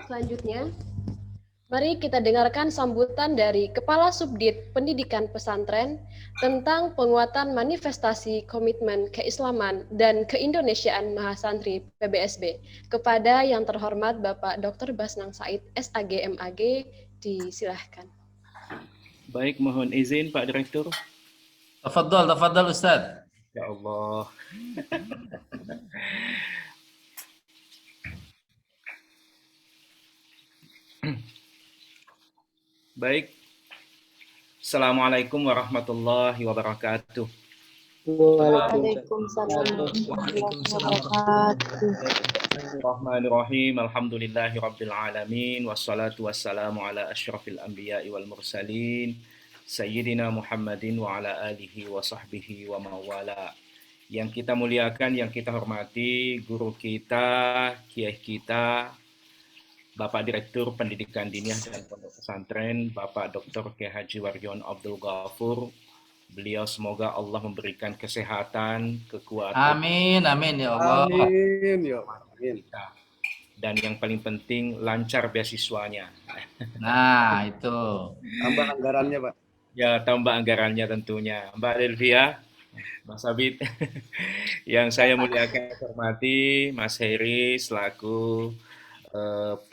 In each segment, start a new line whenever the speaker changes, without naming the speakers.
Selanjutnya, mari kita dengarkan sambutan dari Kepala Subdit Pendidikan Pesantren tentang penguatan manifestasi komitmen keislaman dan keindonesiaan Mahasantri PBSB kepada yang terhormat Bapak Dr. Basnang Said, SAG MAG, disilahkan.
Baik, mohon izin Pak Direktur.
Tafadhal Ustaz.
Ya Allah. Baik. Assalamualaikum warahmatullahi wabarakatuh.
Waalaikumsalam warahmatullahi wabarakatuh.
Bismillahirrahmanirrahim. Alhamdulillahi rabbil alamin. Wassalatu wassalamu ala asyrafil anbiya'i wal mursalin. Sayyidina Muhammadin wa ala alihi wa sahbihi wa mawala. Yang kita muliakan, yang kita hormati, guru kita, kiai kita, Bapak Direktur Pendidikan Diniyah dan Pondok Pesantren, Bapak Dr. Kiai Haji Wardion Abdul Ghafur. Beliau semoga Allah memberikan kesehatan, kekuatan.
Amin ya Allah.
Amin ya amin.
Dan yang paling penting lancar beasiswanya.
Nah, itu.
Tambah anggarannya, Pak.
Ya, tambah anggarannya tentunya. Mbak Delvia, Mas Abid, yang saya muliakan hormati, Mas Heri selaku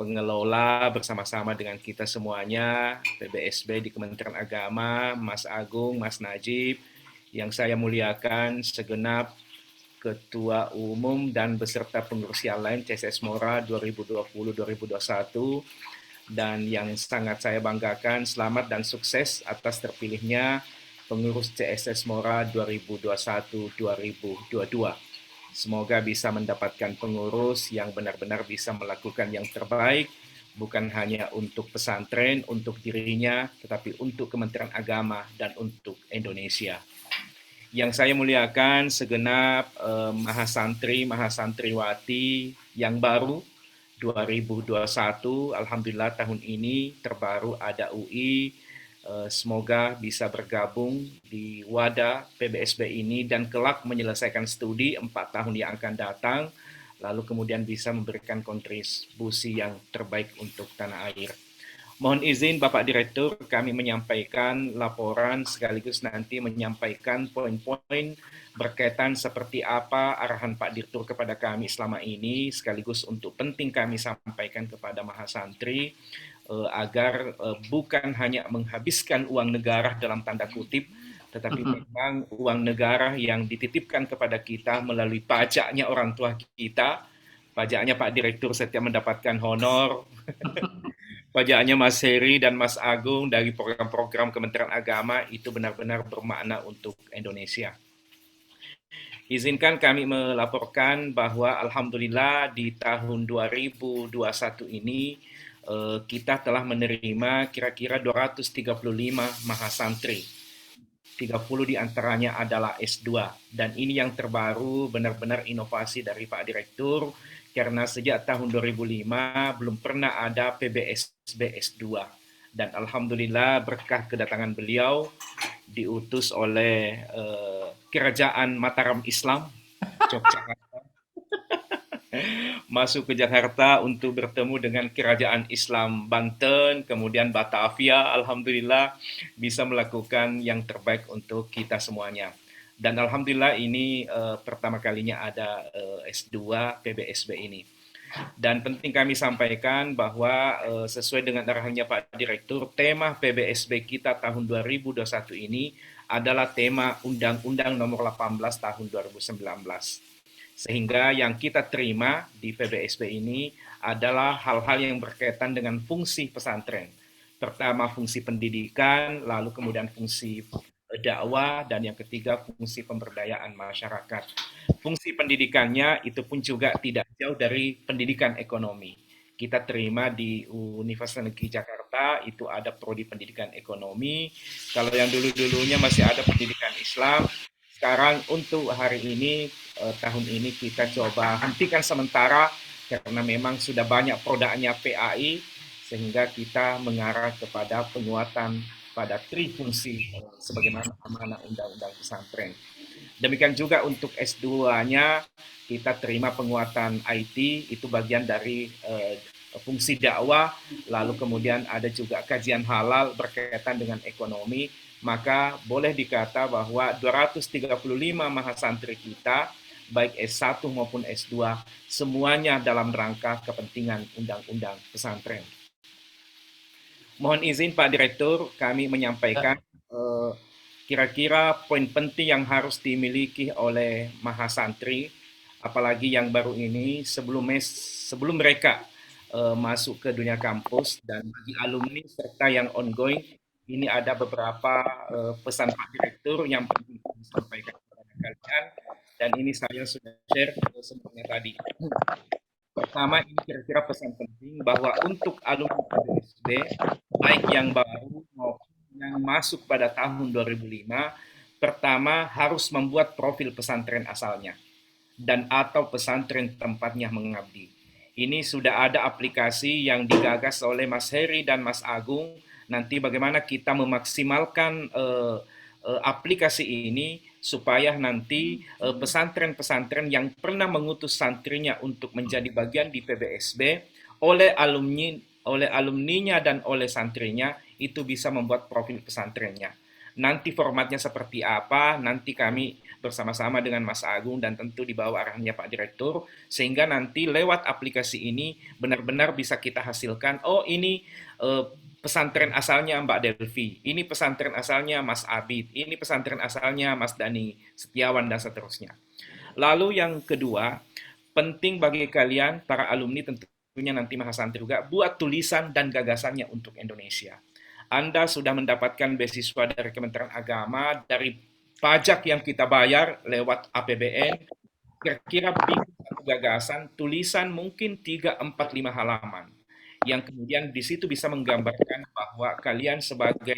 pengelola bersama-sama dengan kita semuanya, PBSB di Kementerian Agama, Mas Agung, Mas Najib, yang saya muliakan segenap Ketua Umum dan beserta pengurus yang lain CSS Mora 2020-2021, dan yang sangat saya banggakan, selamat dan sukses atas terpilihnya pengurus CSS Mora 2021-2022. Semoga bisa mendapatkan pengurus yang benar-benar bisa melakukan yang terbaik, bukan hanya untuk pesantren, untuk dirinya, tetapi untuk Kementerian Agama dan untuk Indonesia. Yang saya muliakan segenap mahasantri, mahasantriwati yang baru 2021, alhamdulillah tahun ini terbaru ada UI. Semoga bisa bergabung di wadah PBSB ini dan kelak menyelesaikan studi 4 tahun yang akan datang, lalu kemudian bisa memberikan kontribusi yang terbaik untuk tanah air. Mohon izin Bapak Direktur, kami menyampaikan laporan sekaligus nanti menyampaikan poin-poin berkaitan seperti apa arahan Pak Direktur kepada kami selama ini, sekaligus untuk penting kami sampaikan kepada mahasantri agar bukan hanya menghabiskan uang negara dalam tanda kutip, tetapi memang uang negara yang dititipkan kepada kita melalui pajaknya orang tua kita, pajaknya Pak Direktur setiap mendapatkan honor, pajaknya Mas Heri dan Mas Agung dari program-program Kementerian Agama, itu benar-benar bermakna untuk Indonesia. Izinkan kami melaporkan bahwa alhamdulillah di tahun 2021 ini kita telah menerima kira-kira 235 mahasantri. 30 diantaranya adalah S2. Dan ini yang terbaru, benar-benar inovasi dari Pak Direktur, karena sejak tahun 2005 belum pernah ada PBSB S2. Dan alhamdulillah berkah kedatangan beliau, diutus oleh Kerajaan Mataram Islam, Yogyakarta, masuk ke Jakarta untuk bertemu dengan Kerajaan Islam Banten, kemudian Batavia, alhamdulillah bisa melakukan yang terbaik untuk kita semuanya. Dan alhamdulillah ini pertama kalinya ada S2 PBSB ini. Dan penting kami sampaikan bahwa sesuai dengan arahannya Pak Direktur, tema PBSB kita tahun 2021 ini adalah tema Undang-Undang Nomor 18 Tahun 2019. Sehingga yang kita terima di PBSB ini adalah hal-hal yang berkaitan dengan fungsi pesantren. Pertama fungsi pendidikan, lalu kemudian fungsi dakwah, dan yang ketiga fungsi pemberdayaan masyarakat. Fungsi pendidikannya itu pun juga tidak jauh dari pendidikan ekonomi. Kita terima di Universitas Negeri Jakarta itu ada prodi pendidikan ekonomi. Kalau yang dulu-dulunya masih ada pendidikan Islam, sekarang untuk hari ini, tahun ini kita coba hentikan sementara karena memang sudah banyak produknya PAI, sehingga kita mengarah kepada penguatan pada trifungsi sebagaimana amanah Undang-Undang Pesantren. Demikian juga untuk S2-nya kita terima penguatan IT, itu bagian dari fungsi dakwah, lalu kemudian ada juga kajian halal berkaitan dengan ekonomi, maka boleh dikata bahwa 235 mahasantri kita, baik S1 maupun S2, semuanya dalam rangka kepentingan undang-undang pesantren. Mohon izin Pak Direktur, kami menyampaikan kira-kira poin penting yang harus dimiliki oleh mahasantri, apalagi yang baru ini sebelum mereka masuk ke dunia kampus, dan bagi alumni serta yang ongoing, ini ada beberapa pesan Pak Direktur yang penting disampaikan kepada kalian, dan ini saya sudah share semuanya tadi. Pertama, ini kira-kira pesan penting bahwa untuk alumni PBSB, baik yang baru maupun yang masuk pada tahun 2005, pertama harus membuat profil pesantren asalnya dan atau pesantren tempatnya mengabdi. Ini sudah ada aplikasi yang digagas oleh Mas Heri dan Mas Agung. Nanti bagaimana kita memaksimalkan aplikasi ini supaya nanti pesantren-pesantren yang pernah mengutus santrinya untuk menjadi bagian di PBSB oleh alumninya dan oleh santrinya itu bisa membuat profil pesantrennya. Nanti formatnya seperti apa, nanti kami bersama-sama dengan Mas Agung dan tentu di bawah arahannya Pak Direktur, sehingga nanti lewat aplikasi ini benar-benar bisa kita hasilkan, oh ini pesantren asalnya Mbak Delvi, ini pesantren asalnya Mas Abid, ini pesantren asalnya Mas Dani Setiawan, dan seterusnya. Lalu yang kedua, penting bagi kalian, para alumni tentunya nanti mahasantri juga, buat tulisan dan gagasannya untuk Indonesia. Anda sudah mendapatkan beasiswa dari Kementerian Agama, dari pajak yang kita bayar lewat APBN, kira-kira bikin satu gagasan, tulisan mungkin 3, 4, 5 halaman yang kemudian di situ bisa menggambarkan bahwa kalian sebagai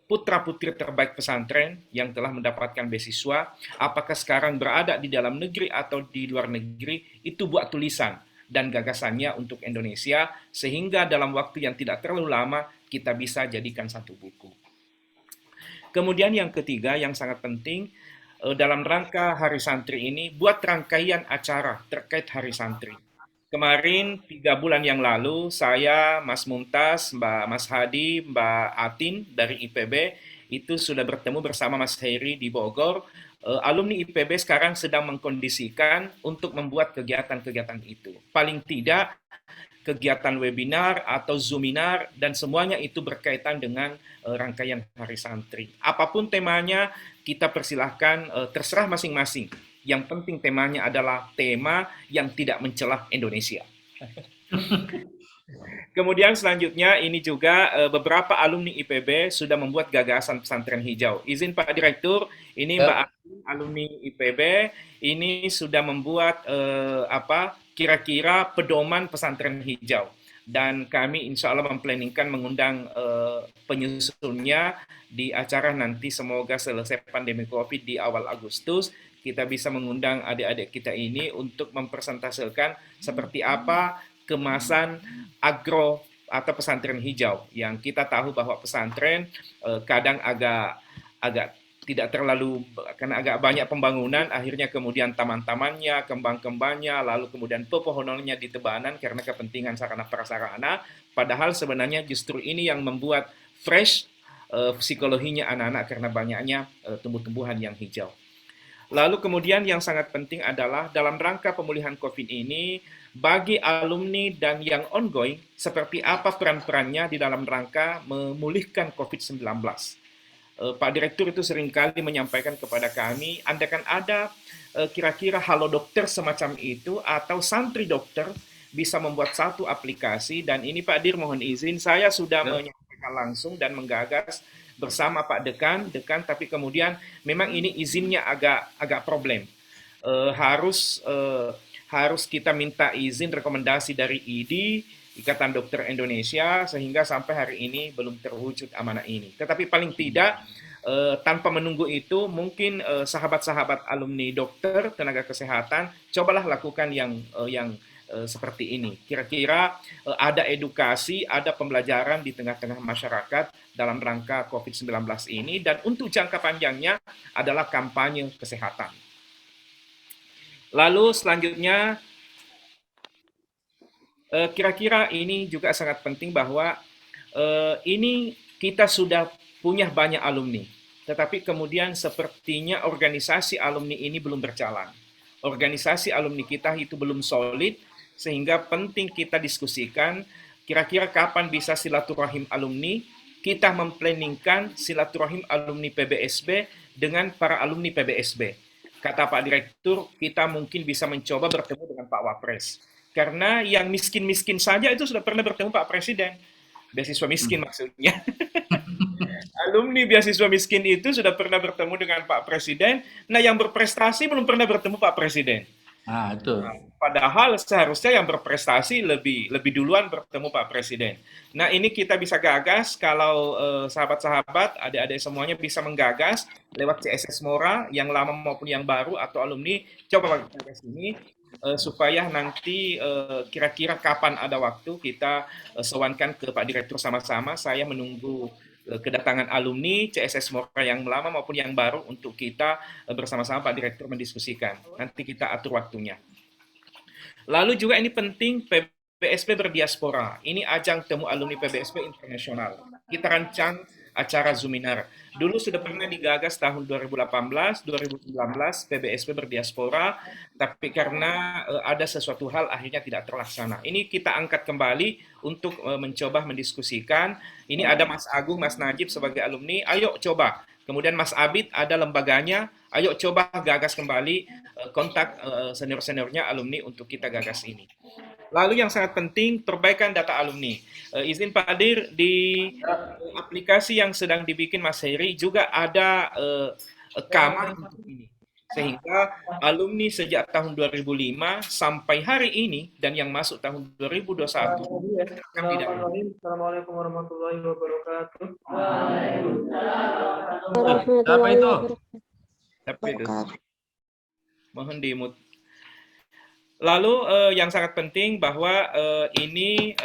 putra-putri terbaik pesantren yang telah mendapatkan beasiswa, apakah sekarang berada di dalam negeri atau di luar negeri, itu buat tulisan dan gagasannya untuk Indonesia, sehingga dalam waktu yang tidak terlalu lama kita bisa jadikan satu buku. Kemudian yang ketiga yang sangat penting, dalam rangka Hari Santri ini, buat rangkaian acara terkait Hari Santri. Kemarin 3 bulan yang lalu saya, Mas Mumtaz, Mas Hadi, Mbak Atin dari IPB itu sudah bertemu bersama Mas Heri di Bogor. Alumni IPB sekarang sedang mengkondisikan untuk membuat kegiatan-kegiatan itu. Paling tidak kegiatan webinar atau zoominar dan semuanya itu berkaitan dengan rangkaian Hari Santri. Apapun temanya kita persilahkan, terserah masing-masing. Yang penting temanya adalah tema yang tidak mencela Indonesia. Kemudian selanjutnya ini juga beberapa alumni IPB sudah membuat gagasan pesantren hijau. Izin Pak Direktur, ini Mbak Atin, alumni IPB, ini sudah membuat kira-kira pedoman pesantren hijau. Dan kami insya Allah memplanningkan mengundang penyusunnya di acara nanti, semoga selesai pandemi COVID di awal Agustus, kita bisa mengundang adik-adik kita ini untuk mempresentasikan seperti apa kemasan agro atau pesantren hijau, yang kita tahu bahwa pesantren kadang agak tidak terlalu, karena agak banyak pembangunan, akhirnya kemudian taman-tamannya, kembang-kembangnya, lalu kemudian pepohonannya ditebanan karena kepentingan sarana prasarana, padahal sebenarnya justru ini yang membuat fresh psikologinya anak-anak karena banyaknya tumbuh-tumbuhan yang hijau. Lalu kemudian yang sangat penting adalah dalam rangka pemulihan COVID ini, bagi alumni dan yang ongoing, seperti apa peran-perannya di dalam rangka memulihkan COVID-19. Pak Direktur itu seringkali menyampaikan kepada kami, andaikan ada kira-kira halo dokter semacam itu, atau santri dokter bisa membuat satu aplikasi, dan ini Pak Dir mohon izin, saya sudah menyampaikan langsung dan menggagas bersama Pak Dekan, tapi kemudian memang ini izinnya agak problem. Harus kita minta izin rekomendasi dari IDI, Ikatan Dokter Indonesia, sehingga sampai hari ini belum terwujud amanah ini. Tetapi paling tidak tanpa menunggu itu, mungkin sahabat-sahabat alumni dokter, tenaga kesehatan, cobalah lakukan yang seperti ini. Kira-kira ada edukasi, ada pembelajaran di tengah-tengah masyarakat dalam rangka COVID-19 ini, dan untuk jangka panjangnya adalah kampanye kesehatan. Lalu selanjutnya, Kira-kira ini juga sangat penting bahwa ini kita sudah punya banyak alumni, tetapi kemudian sepertinya organisasi alumni ini belum berjalan. Organisasi alumni kita itu belum solid, sehingga penting kita diskusikan kira-kira kapan bisa silaturahim alumni, kita memplanningkan silaturahim alumni PBSB dengan para alumni PBSB. Kata Pak Direktur, kita mungkin bisa mencoba bertemu dengan Pak Wapres. Karena yang miskin-miskin saja itu sudah pernah bertemu Pak Presiden. Beasiswa miskin maksudnya. Alumni beasiswa miskin itu sudah pernah bertemu dengan Pak Presiden. Nah, yang berprestasi belum pernah bertemu Pak Presiden.
Ah, itu.
Padahal seharusnya yang berprestasi lebih duluan bertemu Pak Presiden. Nah, ini kita bisa gagas kalau sahabat-sahabat, adik-adik semuanya bisa menggagas lewat CSS Mora yang lama maupun yang baru atau alumni, coba gagas ini supaya nanti kira-kira kapan ada waktu kita sewankan ke Pak Direktur sama-sama. Saya menunggu kedatangan alumni CSS Mora yang lama maupun yang baru untuk kita bersama-sama Pak Direktur mendiskusikan. Nanti kita atur waktunya. Lalu juga ini penting PBSB berdiaspora. Ini ajang temu alumni PBSB internasional. Kita rancang acara Zoominar. Dulu sudah pernah digagas tahun 2018, 2019 PBSB berdiaspora, tapi karena ada sesuatu hal akhirnya tidak terlaksana. Ini kita angkat kembali untuk mencoba mendiskusikan. Ini ada Mas Agung, Mas Najib sebagai alumni, ayo coba. Kemudian Mas Abid ada lembaganya, ayo coba gagas kembali kontak senior-seniornya alumni untuk kita gagas ini. Lalu yang sangat penting, perbaikan data alumni. Izin Pak Adir, di aplikasi yang sedang dibikin Mas Heri juga ada kamar untuk ini. Sehingga alumni sejak tahun 2005 sampai hari ini dan yang masuk tahun 2021 akan tidak.
Assalamualaikum warahmatullahi wabarakatuh.
Siapa itu?
Tapi itu mohon dimut. Lalu yang sangat penting bahwa ini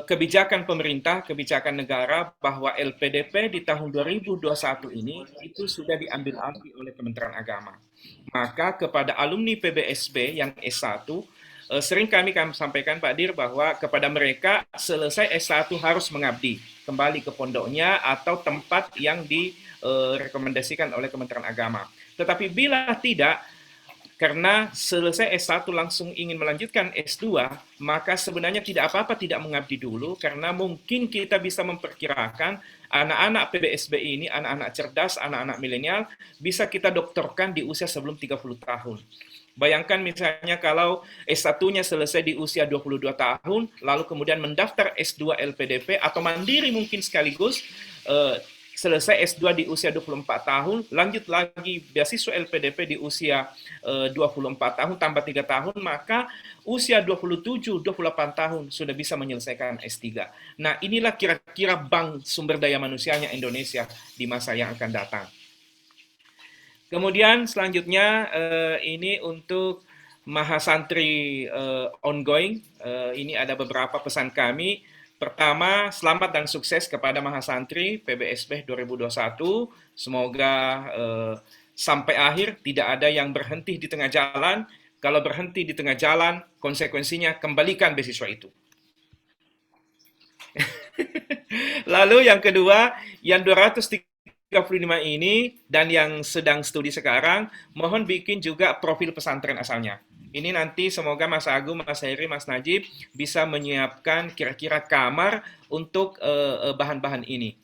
kebijakan pemerintah, kebijakan negara bahwa LPDP di tahun 2021 ini itu sudah diambil alih oleh Kementerian Agama. Maka kepada alumni PBSB yang S1, sering kami sampaikan Pak Dir bahwa kepada mereka selesai S1 harus mengabdi kembali ke pondoknya atau tempat yang direkomendasikan oleh Kementerian Agama. Tetapi bila tidak, karena selesai S1 langsung ingin melanjutkan S2, maka sebenarnya tidak apa-apa tidak mengabdi dulu, karena mungkin kita bisa memperkirakan anak-anak PBSB ini, anak-anak cerdas, anak-anak milenial, bisa kita doktorkan di usia sebelum 30 tahun. Bayangkan misalnya kalau S1-nya selesai di usia 22 tahun, lalu kemudian mendaftar S2 LPDP, atau mandiri mungkin sekaligus, selesai S2 di usia 24 tahun, lanjut lagi beasiswa LPDP di usia 24 tahun, tambah 3 tahun, maka usia 27-28 tahun sudah bisa menyelesaikan S3. Nah, inilah kira-kira bank sumber daya manusianya Indonesia di masa yang akan datang. Kemudian selanjutnya ini untuk Mahasantri ongoing, ini ada beberapa pesan kami. Pertama, selamat dan sukses kepada Mahasantri PBSB 2021. Semoga sampai akhir tidak ada yang berhenti di tengah jalan. Kalau berhenti di tengah jalan, konsekuensinya kembalikan beasiswa itu. Lalu yang kedua, yang 235 ini dan yang sedang studi sekarang, mohon bikin juga profil pesantren asalnya. Ini nanti semoga Mas Agung, Mas Heri, Mas Najib bisa menyiapkan kira-kira kamar untuk bahan-bahan ini.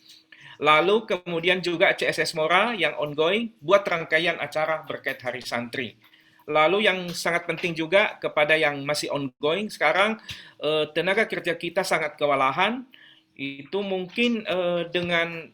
Lalu kemudian juga CSS Mora yang ongoing, buat rangkaian acara berkait Hari Santri. Lalu yang sangat penting juga kepada yang masih ongoing sekarang, tenaga kerja kita sangat kewalahan. Itu mungkin dengan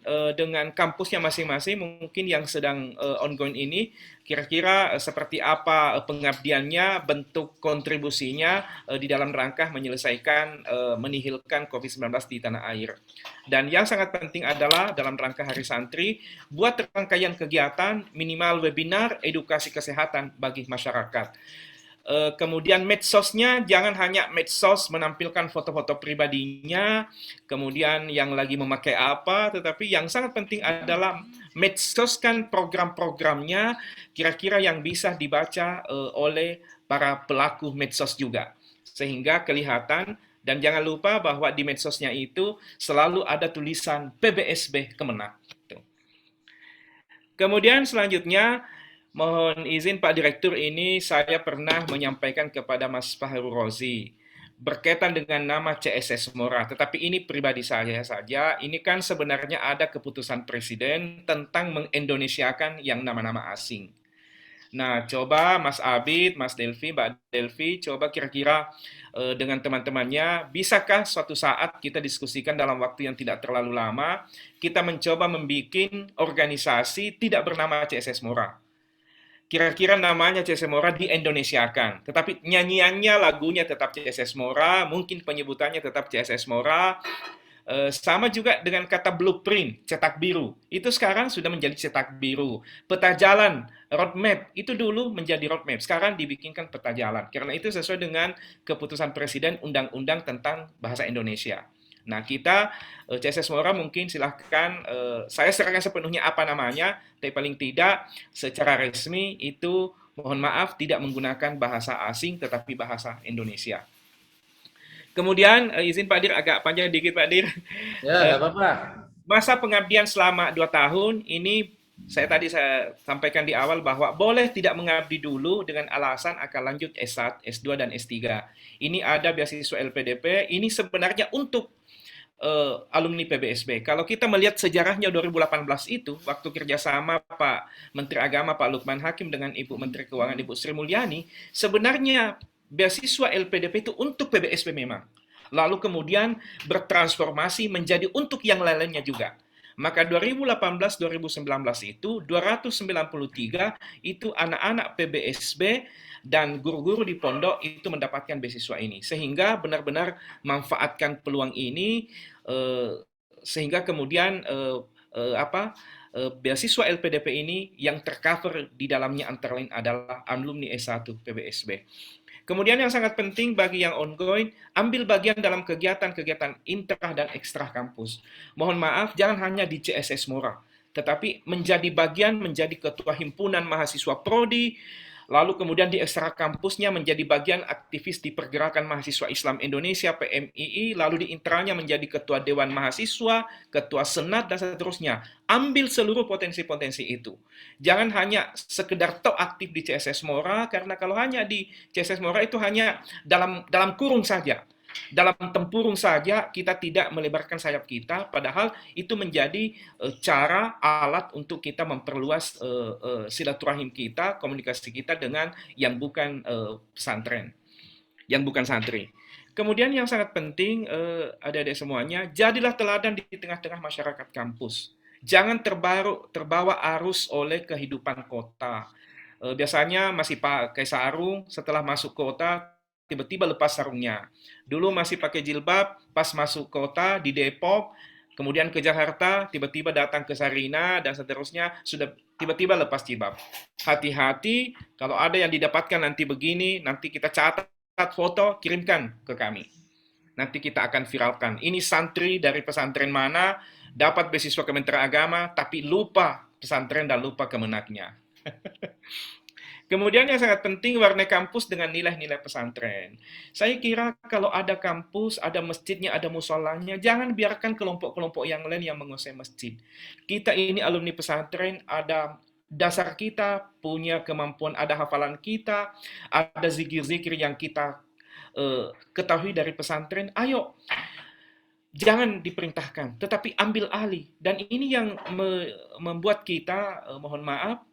kampusnya masing-masing, mungkin yang sedang ongoing ini, kira-kira seperti apa pengabdiannya, bentuk kontribusinya di dalam rangka menyelesaikan, menihilkan COVID-19 di tanah air. Dan yang sangat penting adalah dalam rangka Hari Santri, buat rangkaian kegiatan minimal webinar edukasi kesehatan bagi masyarakat. Kemudian medsosnya jangan hanya medsos menampilkan foto-foto pribadinya, kemudian yang lagi memakai apa, tetapi yang sangat penting adalah medsoskan program-programnya kira-kira yang bisa dibaca oleh para pelaku medsos juga. sehingga kelihatan. Dan jangan lupa bahwa di medsosnya itu selalu ada tulisan PBSB Kemenak. Kemudian selanjutnya, mohon izin Pak Direktur, ini saya pernah menyampaikan kepada Mas Fahru Rozi berkaitan dengan nama CSS Mora, tetapi ini pribadi saya saja. Ini kan sebenarnya ada keputusan Presiden tentang mengindonesiakan yang nama-nama asing. Nah, coba Mas Abid, Mas Delvi, Mbak Delvi, coba kira-kira dengan teman-temannya, bisakah suatu saat kita diskusikan dalam waktu yang tidak terlalu lama, kita mencoba membuat organisasi tidak bernama CSS Mora. Kira-kira namanya CSS Mora di-Indonesiakan, tetapi nyanyiannya, lagunya tetap CSS Mora, mungkin penyebutannya tetap CSS Mora. Sama juga dengan kata blueprint, cetak biru. Itu sekarang sudah menjadi cetak biru. Peta jalan, roadmap, itu dulu menjadi roadmap. Sekarang dibikinkan peta jalan. Karena itu sesuai dengan keputusan Presiden Undang-Undang tentang Bahasa Indonesia. Nah, kita, CSS Mora mungkin silahkan, saya serahkan sepenuhnya apa namanya, tapi paling tidak secara resmi itu, mohon maaf, tidak menggunakan bahasa asing, tetapi bahasa Indonesia. Kemudian, izin Pak Dir, agak panjang dikit Pak Dir.
Ya, nggak apa-apa.
Masa pengabdian selama 2 tahun, ini saya sampaikan di awal bahwa boleh tidak mengabdi dulu dengan alasan akan lanjut S1, S2, dan S3. Ini ada beasiswa LPDP, ini sebenarnya untuk alumni PBSB. Kalau kita melihat sejarahnya 2018 itu, waktu kerjasama Pak Menteri Agama Pak Lukman Hakim dengan Ibu Menteri Keuangan Ibu Sri Mulyani, sebenarnya beasiswa LPDP itu untuk PBSB memang. Lalu kemudian bertransformasi menjadi untuk yang lainnya juga. Maka 2018-2019 itu 293 itu anak-anak PBSB dan guru-guru di pondok itu mendapatkan beasiswa ini. Sehingga benar-benar manfaatkan peluang ini sehingga kemudian beasiswa LPDP ini yang tercover di dalamnya antara lain adalah alumni S1 PBSB. Kemudian yang sangat penting bagi yang ongoing, ambil bagian dalam kegiatan-kegiatan intra dan ekstra kampus. Mohon maaf, jangan hanya di CSS Mora, tetapi menjadi bagian, menjadi ketua himpunan mahasiswa prodi, lalu kemudian di ekstra kampusnya menjadi bagian aktivis di Pergerakan Mahasiswa Islam Indonesia PMII, lalu di intranya menjadi ketua Dewan Mahasiswa, ketua Senat, dan seterusnya. Ambil seluruh potensi-potensi itu. Jangan hanya sekedar tok aktif di CSS Mora, karena kalau hanya di CSS Mora itu hanya dalam kurung saja. Dalam tempurung saja kita tidak melebarkan sayap kita, padahal itu menjadi cara, alat untuk kita memperluas silaturahim kita, komunikasi kita dengan yang bukan pesantren, yang bukan santri. Kemudian yang sangat penting, adik-adik semuanya, jadilah teladan di tengah-tengah masyarakat kampus. Jangan terbawa arus oleh kehidupan kota. Biasanya masih pakai sarung, setelah masuk kota, tiba-tiba lepas sarungnya. Dulu masih pakai jilbab, pas masuk kota di Depok, kemudian ke Jakarta, tiba-tiba datang ke Sarina, dan seterusnya, sudah tiba-tiba lepas jilbab. Hati-hati, kalau ada yang didapatkan nanti begini, nanti kita catat foto, kirimkan ke kami. Nanti kita akan viralkan. Ini santri dari pesantren mana, dapat beasiswa Kementerian Agama, tapi lupa pesantren dan lupa kemenaknya. Kemudian yang sangat penting, warnai kampus dengan nilai-nilai pesantren. Saya kira kalau ada kampus, ada masjidnya, ada musolanya, jangan biarkan kelompok-kelompok yang lain yang menguasai masjid. Kita ini alumni pesantren, ada dasar kita, punya kemampuan, ada hafalan kita, ada zikir-zikir yang kita ketahui dari pesantren. Ayo, jangan diperintahkan, tetapi ambil alih. Dan ini yang membuat kita, mohon maaf,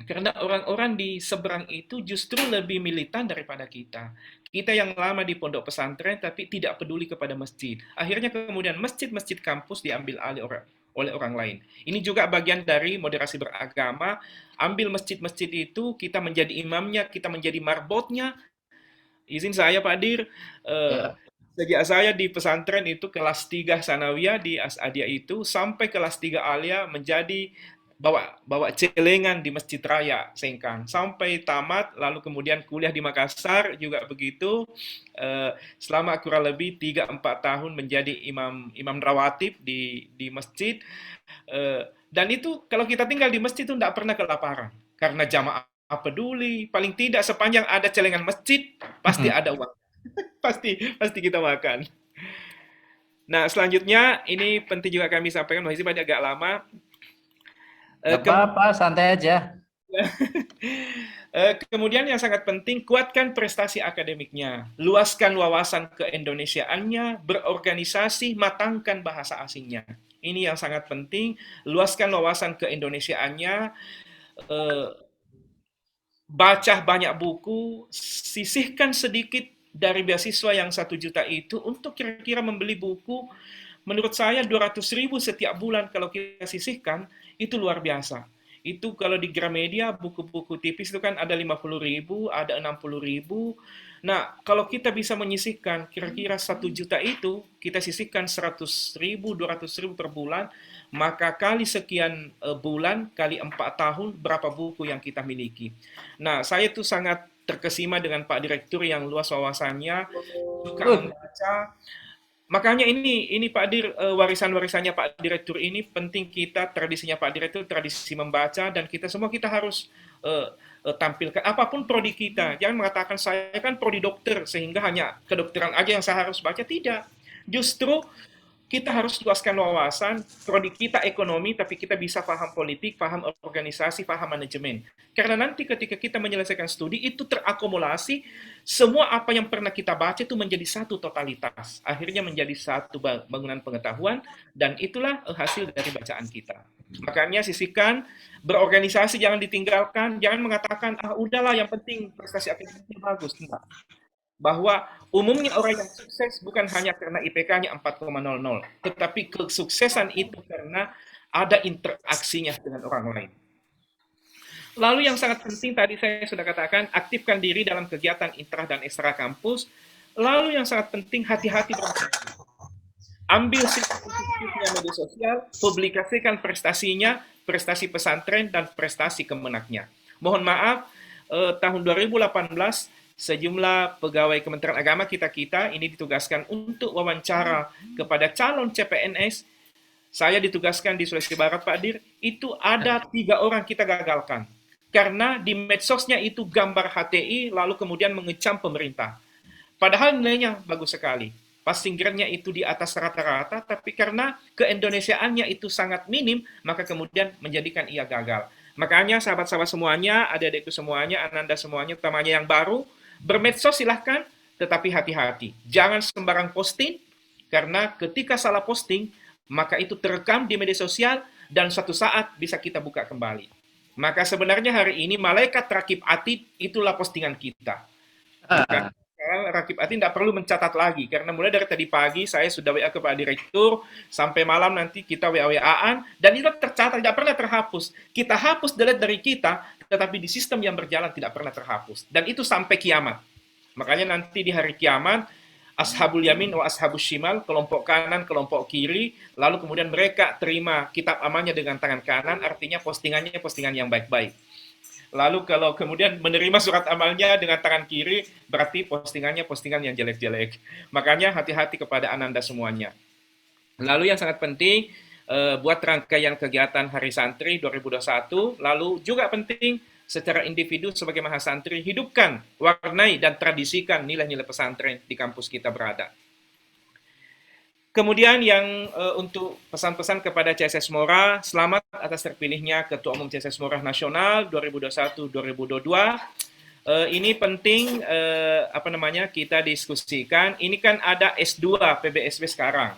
karena orang-orang di seberang itu justru lebih militan daripada kita. Kita yang lama di pondok pesantren tapi tidak peduli kepada masjid. Akhirnya kemudian masjid-masjid kampus diambil alih oleh orang lain. Ini juga bagian dari moderasi beragama. Ambil masjid-masjid itu, kita menjadi imamnya, kita menjadi marbotnya. Izin saya Pak Dir, sejak saya di pesantren itu kelas 3 Sanawiyah di Asadia itu, sampai kelas 3 Alia menjadi bawa celengan di Masjid Raya Sengkang sampai tamat, lalu kemudian kuliah di Makassar juga begitu, selama kurang lebih 3-4 tahun menjadi imam rawatib di masjid, dan itu kalau kita tinggal di masjid itu tidak pernah kelaparan karena jamaah peduli, paling tidak sepanjang ada celengan masjid pasti ada uang. Pasti kita makan. Nah, selanjutnya ini penting juga kami sampaikan, masih banyak agak lama.
Gak apa-apa, santai aja.
Kemudian yang sangat penting, kuatkan prestasi akademiknya, luaskan wawasan keindonesiaannya, berorganisasi, matangkan bahasa asingnya. Ini yang sangat penting, luaskan wawasan keindonesiaannya, eh, baca banyak buku, sisihkan sedikit dari beasiswa yang 1 juta itu untuk kira-kira membeli buku. Menurut saya 200.000 setiap bulan kalau kita sisihkan, itu luar biasa. Itu kalau di Gramedia, buku-buku tipis itu kan ada 50.000, ada 60.000. Nah, kalau kita bisa menyisihkan kira-kira 1 juta itu, kita sisihkan 100.000, 200.000 per bulan, maka kali sekian bulan, kali 4 tahun, berapa buku yang kita miliki. Nah, saya tuh sangat terkesima dengan Pak Direktur yang luas wawasannya, suka membaca. Makanya ini Pak Dir, warisan-warisannya Pak Direktur ini penting kita, tradisinya Pak Direktur, tradisi membaca, dan kita harus tampilkan apapun prodi kita. Jangan mengatakan saya kan prodi dokter sehingga hanya kedokteran aja yang saya harus baca, tidak. Justru kita harus luaskan wawasan, prodi kita ekonomi, tapi kita bisa paham politik, paham organisasi, paham manajemen. Karena nanti ketika kita menyelesaikan studi, itu terakumulasi, semua apa yang pernah kita baca itu menjadi satu totalitas. Akhirnya menjadi satu bangunan pengetahuan, dan itulah hasil dari bacaan kita. Makanya sisihkan, berorganisasi jangan ditinggalkan, jangan mengatakan, udahlah yang penting prestasi akademiknya bagus. Enggak. Bahwa umumnya orang yang sukses bukan hanya karena IPK-nya 4,00, tetapi kesuksesan itu karena ada interaksinya dengan orang lain. Lalu yang sangat penting tadi saya sudah katakan, aktifkan diri dalam kegiatan intra dan ekstra kampus. Lalu yang sangat penting, hati-hati dalam ambil positifnya media sosial, publikasikan prestasinya, prestasi pesantren, dan prestasi kemenaknya. Mohon maaf, tahun 2018 sejumlah pegawai Kementerian Agama kita ini ditugaskan untuk wawancara kepada calon CPNS. Saya ditugaskan di Sulawesi Barat, Pak Dir, itu ada 3 orang kita gagalkan. Karena di medsosnya itu gambar HTI, lalu kemudian mengecam pemerintah. Padahal nilainya bagus sekali. Passing grade-nya itu di atas rata-rata, tapi karena keindonesiaannya itu sangat minim, maka kemudian menjadikan ia gagal. Makanya sahabat-sahabat semuanya, adik-adikku semuanya, Ananda semuanya, utamanya yang baru, bermedsos silahkan, tetapi hati-hati. Jangan sembarang posting, karena ketika salah posting, maka itu terekam di media sosial, dan suatu saat bisa kita buka kembali. Maka sebenarnya hari ini, malaikat rakib atid, itulah postingan kita. Maka rakib atid tidak perlu mencatat lagi, karena mulai dari tadi pagi, saya sudah WA ke Pak Direktur, sampai malam nanti kita WA-WA-an, dan itu tercatat, tidak pernah terhapus. Kita hapus delete dari kita, tetapi di sistem yang berjalan tidak pernah terhapus. Dan itu sampai kiamat. Makanya nanti di hari kiamat, ashabul yamin wa ashabus shimal, kelompok kanan, kelompok kiri, lalu kemudian mereka terima kitab amalnya dengan tangan kanan, artinya postingannya postingan yang baik-baik. Lalu kalau kemudian menerima surat amalnya dengan tangan kiri, berarti postingannya postingan yang jelek-jelek. Makanya hati-hati kepada Ananda semuanya. Lalu yang sangat penting, buat rangkaian kegiatan Hari Santri 2021, lalu juga penting secara individu sebagai mahasantri, hidupkan, warnai, dan tradisikan nilai-nilai pesantren di kampus kita berada. Kemudian yang untuk pesan-pesan kepada CSS Mora, selamat atas terpilihnya Ketua Umum CSS Mora Nasional 2021-2022. Ini penting kita diskusikan. Ini kan ada S2 PBSB sekarang.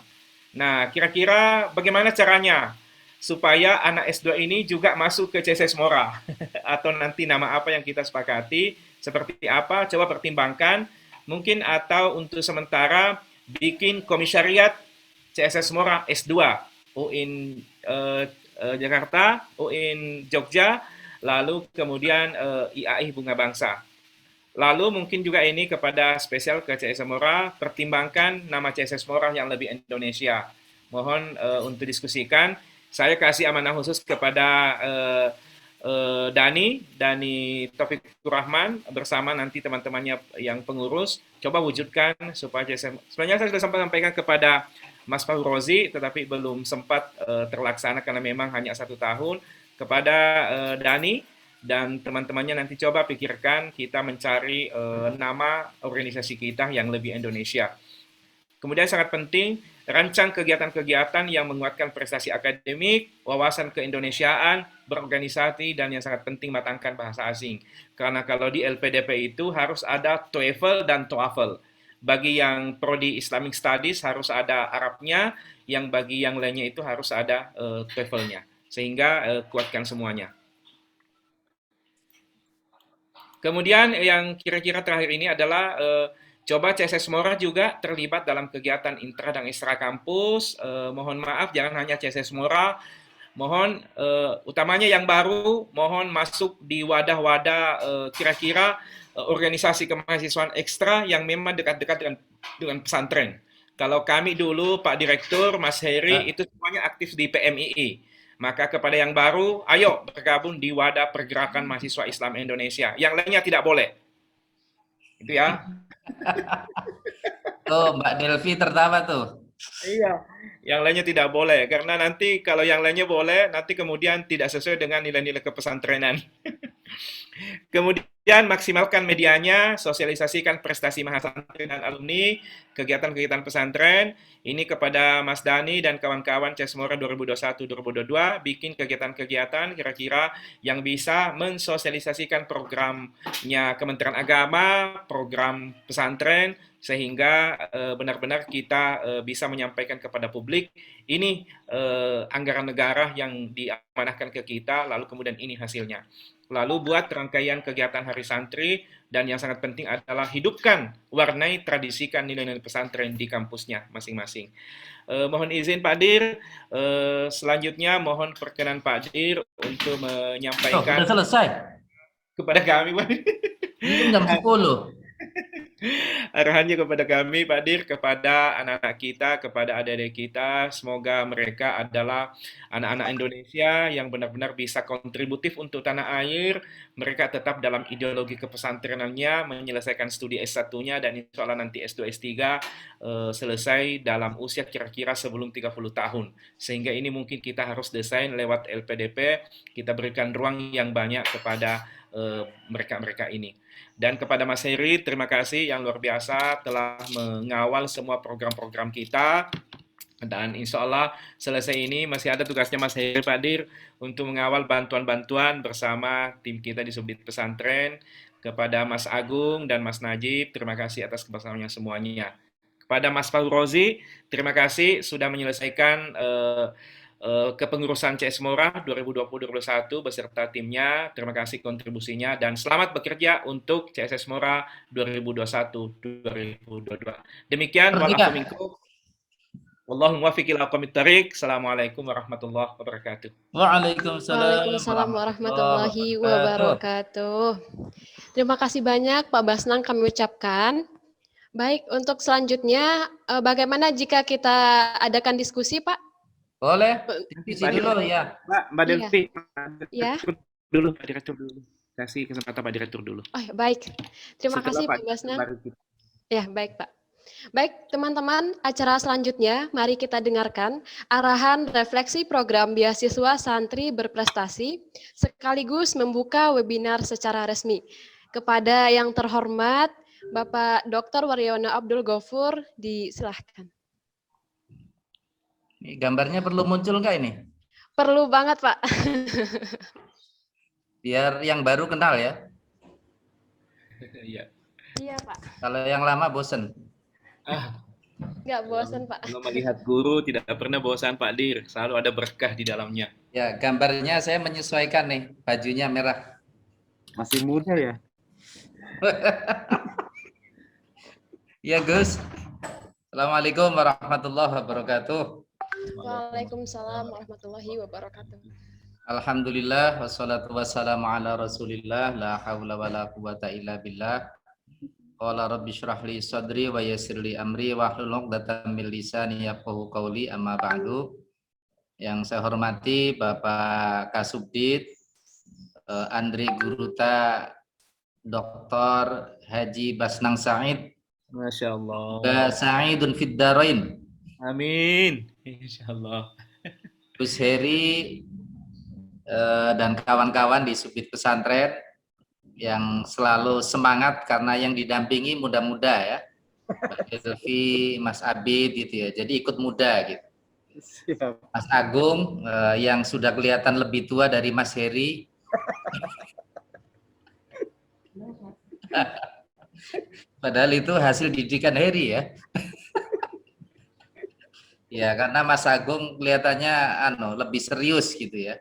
Nah, kira-kira bagaimana caranya supaya anak S2 ini juga masuk ke CSS Mora? Atau nanti nama apa yang kita sepakati, seperti apa, coba pertimbangkan. Mungkin atau untuk sementara bikin komisariat CSS Mora S2, UIN Jakarta, UIN Jogja, lalu kemudian IAI Bunga Bangsa. Lalu mungkin juga ini kepada spesial ke CSS Mora, pertimbangkan nama CSS Mora yang lebih Indonesia. Mohon untuk diskusikan. Saya kasih amanah khusus kepada Dani Taufikur Rahman bersama nanti teman-temannya yang pengurus. Coba wujudkan supaya CSS. Sebenarnya saya sudah sempat sampaikan kepada Mas Faurozi, tetapi belum sempat terlaksana karena memang hanya 1 tahun. Kepada Dani dan teman-temannya nanti coba pikirkan kita mencari nama organisasi kita yang lebih Indonesia. Kemudian sangat penting, rancang kegiatan-kegiatan yang menguatkan prestasi akademik, wawasan keindonesiaan, berorganisasi, dan yang sangat penting matangkan bahasa asing. Karena kalau di LPDP itu harus ada TOEFL dan TOEFL. Bagi yang prodi Islamic Studies harus ada Arabnya, yang bagi yang lainnya itu harus ada TOEFL-nya. Sehingga kuatkan semuanya. Kemudian yang kira-kira terakhir ini adalah coba CSS Mora juga terlibat dalam kegiatan intra dan ekstra kampus. Mohon maaf, jangan hanya CSS Mora. Mohon utamanya yang baru, mohon masuk di wadah-wadah kira-kira organisasi kemahasiswaan ekstra yang memang dekat-dekat dengan pesantren. Kalau kami dulu, Pak Direktur, Mas Heri, itu semuanya aktif di PMII. Maka kepada yang baru, ayo bergabung di wadah pergerakan mahasiswa Islam Indonesia. Yang lainnya tidak boleh. Itu ya.
Tuh, Mbak Delvi tertawa tuh.
Iya, yang lainnya tidak boleh. Karena nanti kalau yang lainnya boleh, nanti kemudian tidak sesuai dengan nilai-nilai kepesantrenan. Kemudian maksimalkan medianya, sosialisasikan prestasi mahasantri dan alumni, kegiatan-kegiatan pesantren. Ini kepada Mas Dani dan kawan-kawan CESMORA 2021-2022, bikin kegiatan-kegiatan kira-kira yang bisa mensosialisasikan programnya Kementerian Agama, program pesantren, sehingga benar-benar kita bisa menyampaikan kepada publik, ini anggaran negara yang diamanahkan ke kita, lalu kemudian ini hasilnya. Lalu buat rangkaian kegiatan Hari Santri, dan yang sangat penting adalah hidupkan, warnai, tradisikan nilai-nilai pesantren di kampusnya masing-masing. Mohon izin Pak Dir, selanjutnya mohon perkenan Pak Dir untuk menyampaikan
sudah selesai.
Kepada kami, Pak.
Ini jam 10.
Arahannya kepada kami, Pak Dir, kepada anak-anak kita, kepada adik-adik kita, semoga mereka adalah anak-anak Indonesia yang benar-benar bisa kontributif untuk tanah air, mereka tetap dalam ideologi kepesantrenannya, menyelesaikan studi S1-nya, dan insya Allah nanti S2, S3 selesai dalam usia kira-kira sebelum 30 tahun. Sehingga ini mungkin kita harus desain lewat LPDP, kita berikan ruang yang banyak kepada mereka-mereka ini. Dan kepada Mas Heri, terima kasih yang luar biasa telah mengawal semua program-program kita. Dan insya Allah selesai ini masih ada tugasnya Mas Heri Pak Dir untuk mengawal bantuan-bantuan bersama tim kita di Subdit Pesantren. Kepada Mas Agung dan Mas Najib, terima kasih atas kebersamaannya semuanya. Kepada Mas Faurozi, terima kasih sudah menyelesaikan kepengurusan CESMORA 2020-2021 beserta timnya. Terima kasih kontribusinya dan selamat bekerja untuk CSS Mora 2021-2022. Demikian walaupun Wallahu muwaffiq ila aqwamit thariq. Assalamualaikum warahmatullahi wabarakatuh.
Waalaikumsalam warahmatullahi wabarakatuh. Terima kasih banyak Pak Basnang kami ucapkan. Baik, untuk selanjutnya bagaimana jika kita adakan diskusi, Pak?
Boleh, diskusi dulu ya.
Mbak Delvi,
ya.
Pak Direktur dulu. Kasih kesempatan Pak Direktur dulu.
Oh, ya, baik. Terima kasih Pak Basnang. Ya, baik Pak. Baik, teman-teman, acara selanjutnya mari kita dengarkan arahan refleksi program beasiswa santri berprestasi sekaligus membuka webinar secara resmi. Kepada yang terhormat Bapak Dr. Waryono Abdul Ghafur, disilahkan.
Gambarnya perlu muncul nggak ini?
Perlu banget, Pak.
Biar yang baru kenal ya.
Iya.
Iya, Pak.
Kalau yang lama bosen.
Nggak bosan, Pak.
Kalau melihat guru tidak pernah bosan, Pak Dir. Selalu ada berkah di dalamnya.
Ya, gambarnya saya menyesuaikan nih. Bajunya merah.
Masih muda ya?
Ya, Gus. Assalamualaikum warahmatullahi wabarakatuh.
Waalaikumsalam warahmatullahi wabarakatuh.
Alhamdulillah wassalatu wassalamu ala Rasulillah la haula wala quwata illa billah. Qala rabbi shrah li sadri wa yassir li amri wa hlul 'uqdatam min lisani yafqahu qawli amma ba'du. Yang saya hormati Bapak Kasubdit Andri Guruta Dr. Haji Basnang Said.
Masya Allah.
Sa'idun fid darain.
Amin. Insyaallah.
Gus Heri dan kawan-kawan di Subdit Pesantren yang selalu semangat karena yang didampingi muda-muda ya, Mbak Delvi, Mas Abid gitu ya, jadi ikut muda gitu.
Siap.
Mas Agung yang sudah kelihatan lebih tua dari Mas Heri. Padahal itu hasil didikan Heri ya. Ya, karena Mas Agung kelihatannya lebih serius gitu ya.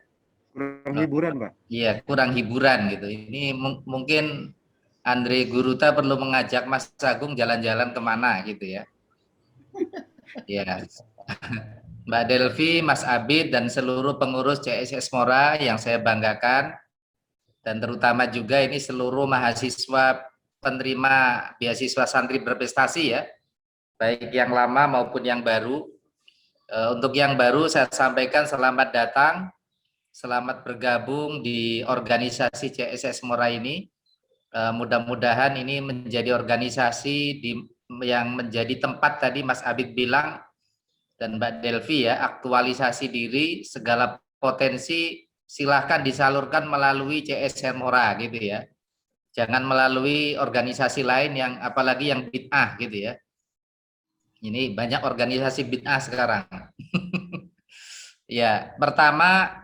Kurang hiburan, Pak.
Iya, kurang hiburan gitu. Ini mungkin Andre Guruta perlu mengajak Mas Agung jalan-jalan kemana gitu ya. Ya, Mbak Delvi, Mas Abid, dan seluruh pengurus CSS Mora yang saya banggakan, dan terutama juga ini seluruh mahasiswa penerima beasiswa santri berprestasi ya, baik yang lama maupun yang baru. Untuk yang baru saya sampaikan selamat datang, selamat bergabung di organisasi CSS Mora ini. Mudah-mudahan ini menjadi organisasi yang menjadi tempat tadi Mas Abid bilang dan Mbak Delvi ya, aktualisasi diri, segala potensi silahkan disalurkan melalui CSS Mora gitu ya. Jangan melalui organisasi lain yang apalagi yang bid'ah gitu ya. Ini banyak organisasi bid'ah sekarang. Ya, pertama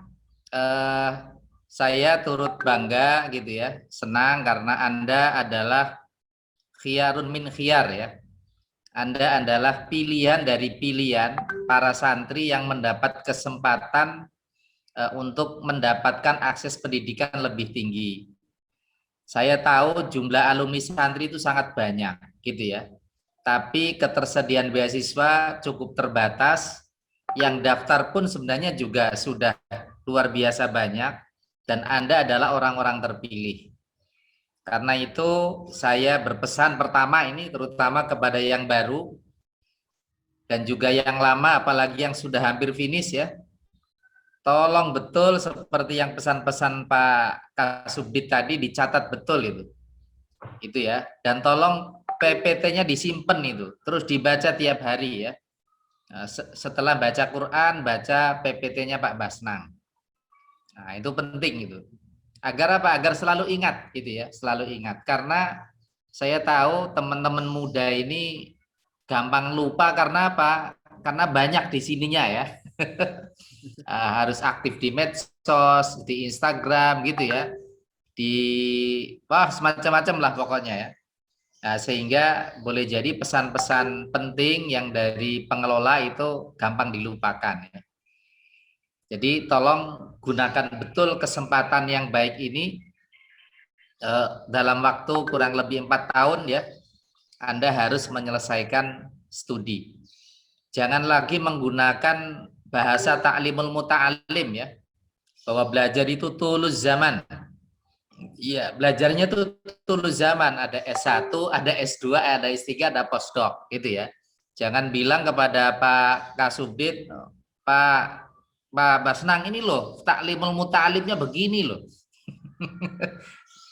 saya turut bangga gitu ya, senang karena Anda adalah khiyarun min khiyar ya. Anda adalah pilihan dari pilihan para santri yang mendapat kesempatan untuk mendapatkan akses pendidikan lebih tinggi. Saya tahu jumlah alumni santri itu sangat banyak gitu ya. Tapi ketersediaan beasiswa cukup terbatas, yang daftar pun sebenarnya juga sudah luar biasa banyak, dan Anda adalah orang-orang terpilih. Karena itu saya berpesan pertama ini terutama kepada yang baru dan juga yang lama, apalagi yang sudah hampir finish ya, tolong betul seperti yang pesan-pesan Pak Kasubdit tadi dicatat betul itu ya, dan tolong PPT-nya disimpan itu, terus dibaca tiap hari ya. Setelah baca Quran, baca PPT-nya Pak Basnang. Nah, itu penting itu. Agar apa? Agar selalu ingat gitu ya, selalu ingat. Karena saya tahu teman-teman muda ini gampang lupa karena apa? Karena banyak di sininya ya. Harus aktif di medsos, di Instagram gitu ya. Semacam-macam lah pokoknya ya. Nah, sehingga boleh jadi pesan-pesan penting yang dari pengelola itu gampang dilupakan ya. Jadi tolong gunakan betul kesempatan yang baik ini. Dalam waktu kurang lebih 4 tahun ya, Anda harus menyelesaikan studi. Jangan lagi menggunakan bahasa ta'limul muta'alim ya, bahwa belajar itu tulus zaman. Iya, belajarnya tuh tulus zaman, ada S1, ada S2, ada S3, ada postdoc gitu ya. Jangan bilang kepada Pak Kasubdit, Pak Basnang ini loh, taklimul muta'alimnya begini loh.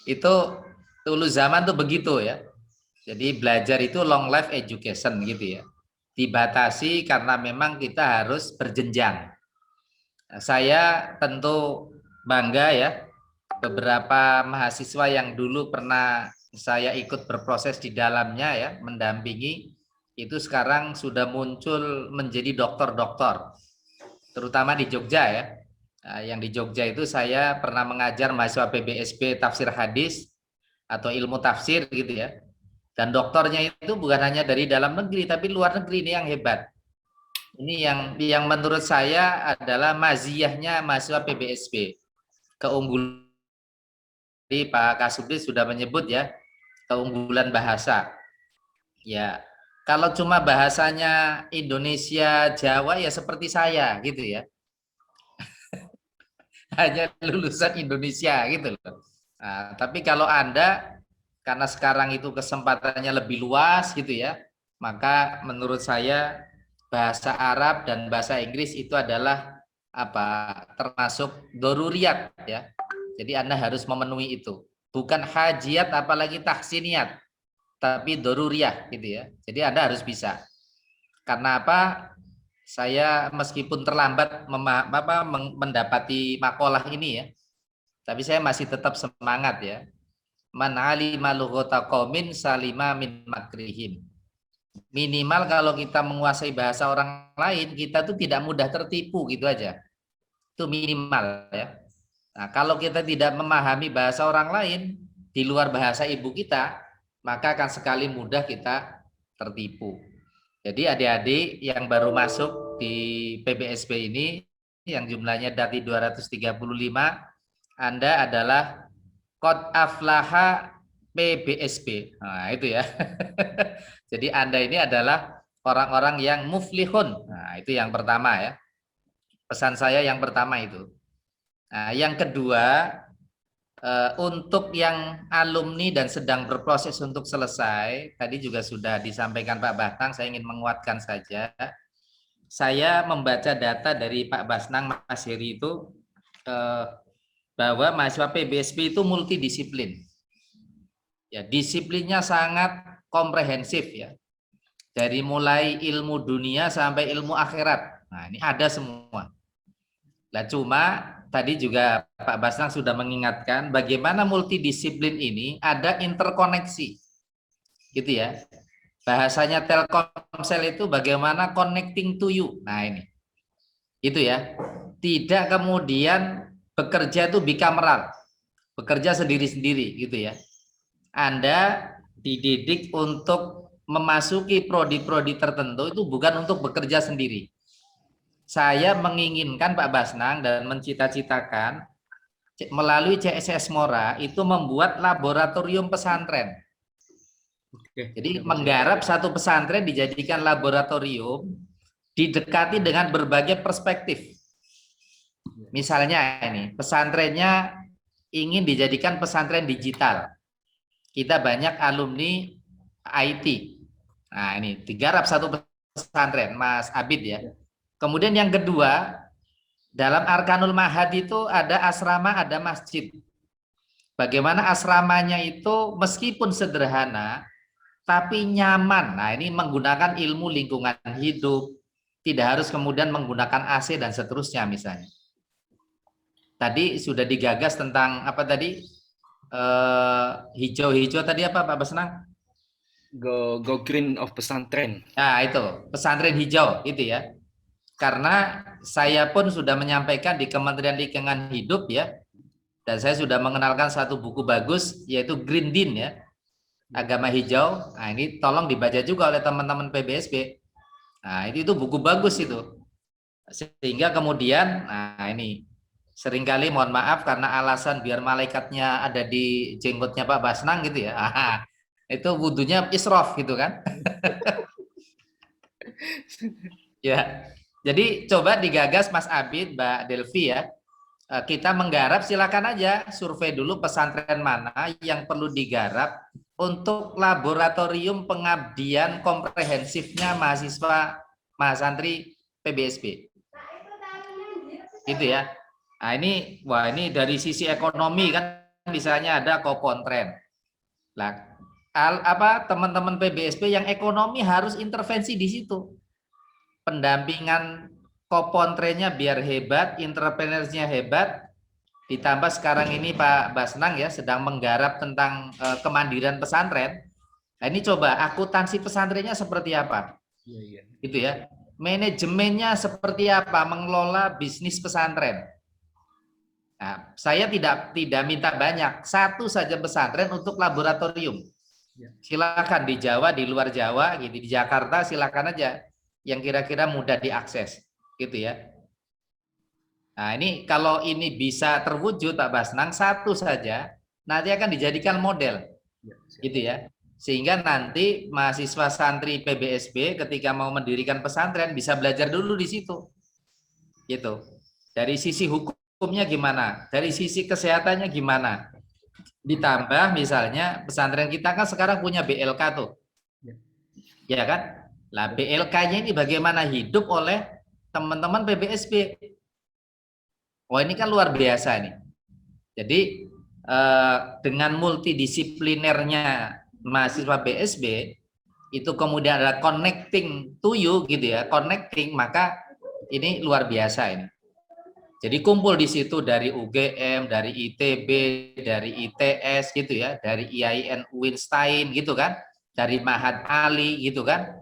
Itu tulus zaman tuh begitu ya. Jadi belajar itu long life education gitu ya. Dibatasi karena memang kita harus berjenjang. Nah, saya tentu bangga ya, beberapa mahasiswa yang dulu pernah saya ikut berproses di dalamnya ya, mendampingi, itu sekarang sudah muncul menjadi doktor-doktor, terutama di Jogja ya. Nah, yang di Jogja itu saya pernah mengajar mahasiswa PBSB tafsir hadis atau ilmu tafsir gitu ya. Dan doktornya itu bukan hanya dari dalam negeri tapi luar negeri, ini yang hebat. Ini yang menurut saya adalah maziyahnya mahasiswa PBSB. Keunggulan Pak Kasubdit sudah menyebut ya, keunggulan bahasa. Ya, kalau cuma bahasanya Indonesia, Jawa ya seperti saya gitu ya. Hanya lulusan Indonesia gitu loh. Nah, tapi kalau Anda karena sekarang itu kesempatannya lebih luas gitu ya, maka menurut saya bahasa Arab dan bahasa Inggris itu adalah termasuk doruriyat ya. Jadi Anda harus memenuhi itu. Bukan hajiat apalagi tahsiniyat, tapi doruriyah gitu ya. Jadi Anda harus bisa. Karena apa? saya meskipun terlambat mendapati makalah ini ya, tapi saya masih tetap semangat ya. Man alima lughata qaumin salima min makrihim. Minimal kalau kita menguasai bahasa orang lain, kita tuh tidak mudah tertipu gitu aja. Itu minimal ya. Nah, kalau kita tidak memahami bahasa orang lain di luar bahasa ibu kita, maka akan sekali mudah kita tertipu. Jadi adik-adik yang baru masuk di PBSB ini yang jumlahnya dari 235, Anda adalah qad aflaha PBSB. Nah, itu ya. Jadi Anda ini adalah orang-orang yang muflihun. Nah, itu yang pertama ya. Pesan saya yang pertama itu. Nah, yang kedua, untuk yang alumni dan sedang berproses untuk selesai, tadi juga sudah disampaikan Pak Basnang, saya ingin menguatkan saja. Saya membaca data dari Pak Basnang, Mas Heri itu, bahwa mahasiswa PBSB itu multidisiplin. Ya, disiplinnya sangat komprehensif ya. Dari mulai ilmu dunia sampai ilmu akhirat. Nah, ini ada semua. Nah, cuma tadi juga Pak Basnang sudah mengingatkan bagaimana multidisiplin ini ada interkoneksi. Gitu ya. Bahasanya Telkomsel itu bagaimana connecting to you. Nah, ini. Itu ya. Tidak kemudian bekerja itu bicameral. Bekerja sendiri-sendiri gitu ya. Anda dididik untuk memasuki prodi-prodi tertentu itu bukan untuk bekerja sendiri. Saya menginginkan Pak Basnang dan mencita-citakan melalui CSS Mora itu membuat laboratorium pesantren. Jadi menggarap satu pesantren dijadikan laboratorium, didekati dengan berbagai perspektif. Misalnya ini, pesantrennya ingin dijadikan pesantren digital. Kita banyak alumni IT. Nah, ini digarap satu pesantren, Mas Abid ya. Kemudian yang kedua, dalam Arkanul Mahad itu ada asrama, ada masjid. Bagaimana asramanya itu meskipun sederhana, tapi nyaman. Nah, ini menggunakan ilmu lingkungan hidup, tidak harus kemudian menggunakan AC dan seterusnya misalnya. Tadi sudah digagas tentang apa tadi? Hijau-hijau tadi apa Pak Basnang?
Go green of pesantren.
Nah, itu pesantren hijau itu ya. Karena saya pun sudah menyampaikan di Kementerian Lingkungan Hidup ya, dan saya sudah mengenalkan satu buku bagus yaitu Green Dean ya, agama hijau. Nah, ini tolong dibaca juga oleh teman-teman PBSB. Nah, itu buku bagus itu. Sehingga kemudian, nah ini seringkali mohon maaf karena alasan biar malaikatnya ada di jenggotnya Pak Basnang gitu ya. Itu wudunya israf gitu kan. Ya. Jadi coba digagas Mas Abid, Mbak Delvi ya. Kita menggarap, silakan aja survei dulu pesantren mana yang perlu digarap untuk laboratorium pengabdian komprehensifnya mahasiswa mahasantri PBSB. Gitu ya. Nah, ini dari sisi ekonomi kan misalnya ada Kopontren. Lah, teman-teman PBSB yang ekonomi harus intervensi di situ. Pendampingan Kopontrennya biar hebat, entrepreneurnya hebat, ditambah sekarang ini Pak Basnang ya sedang menggarap tentang kemandirian pesantren. Nah, ini coba akuntansi pesantrennya seperti apa? Gitu ya. Manajemennya seperti apa mengelola bisnis pesantren? Nah, saya tidak minta banyak, satu saja pesantren untuk laboratorium. Silakan di Jawa, di luar Jawa, gitu di Jakarta silakan aja. Yang kira-kira mudah diakses gitu ya. Nah, ini kalau ini bisa terwujud Pak Basnang satu saja nanti akan dijadikan model gitu ya, sehingga nanti mahasiswa santri PBSB ketika mau mendirikan pesantren bisa belajar dulu di situ gitu. Dari sisi hukumnya gimana, dari sisi kesehatannya gimana, ditambah misalnya pesantren kita kan sekarang punya BLK tuh ya kan. Lah BLK-nya ini bagaimana hidup oleh teman-teman PBSB. Oh, ini kan luar biasa nih. Jadi dengan multidisiplinernya mahasiswa PBSB, itu kemudian ada connecting to you gitu ya, connecting, maka ini luar biasa ini. Jadi kumpul di situ dari UGM, dari ITB, dari ITS gitu ya, dari IAIN Uinstain gitu kan, dari Mahat Ali gitu kan.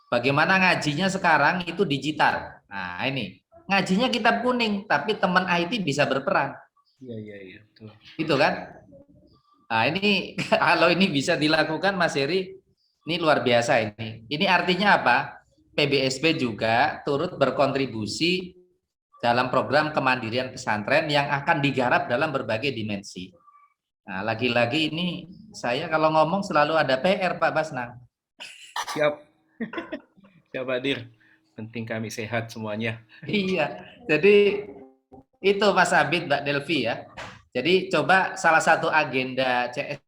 Bagaimana ngajinya sekarang itu digital. Nah ini ngajinya kitab kuning, tapi teman IT bisa berperan.
Iya, betul.
Gitu kan. Nah ini kalau ini bisa dilakukan Mas Heri, ini luar biasa ini. Ini artinya apa? PBSP juga turut berkontribusi dalam program kemandirian pesantren yang akan digarap dalam berbagai dimensi. Nah, lagi-lagi ini saya kalau ngomong selalu ada PR Pak Basnang.
Siap. Siap Hadir. Penting kami sehat semuanya.
Iya, jadi itu Mas Abid, Mbak Delvi ya. Jadi coba salah satu agenda CS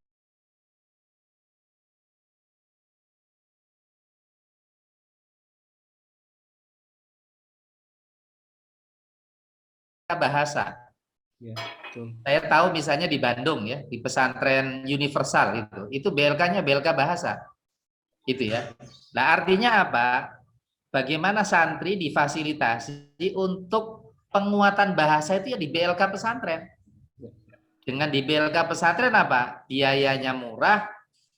bahasa.
Ya, betul.
Saya tahu misalnya di Bandung ya, di pesantren universal itu BLK-nya BLK bahasa. Gitu ya. Nah, artinya apa? Bagaimana santri difasilitasi untuk penguatan bahasa itu ya di BLK pesantren. Dengan di BLK pesantren apa? Biayanya murah,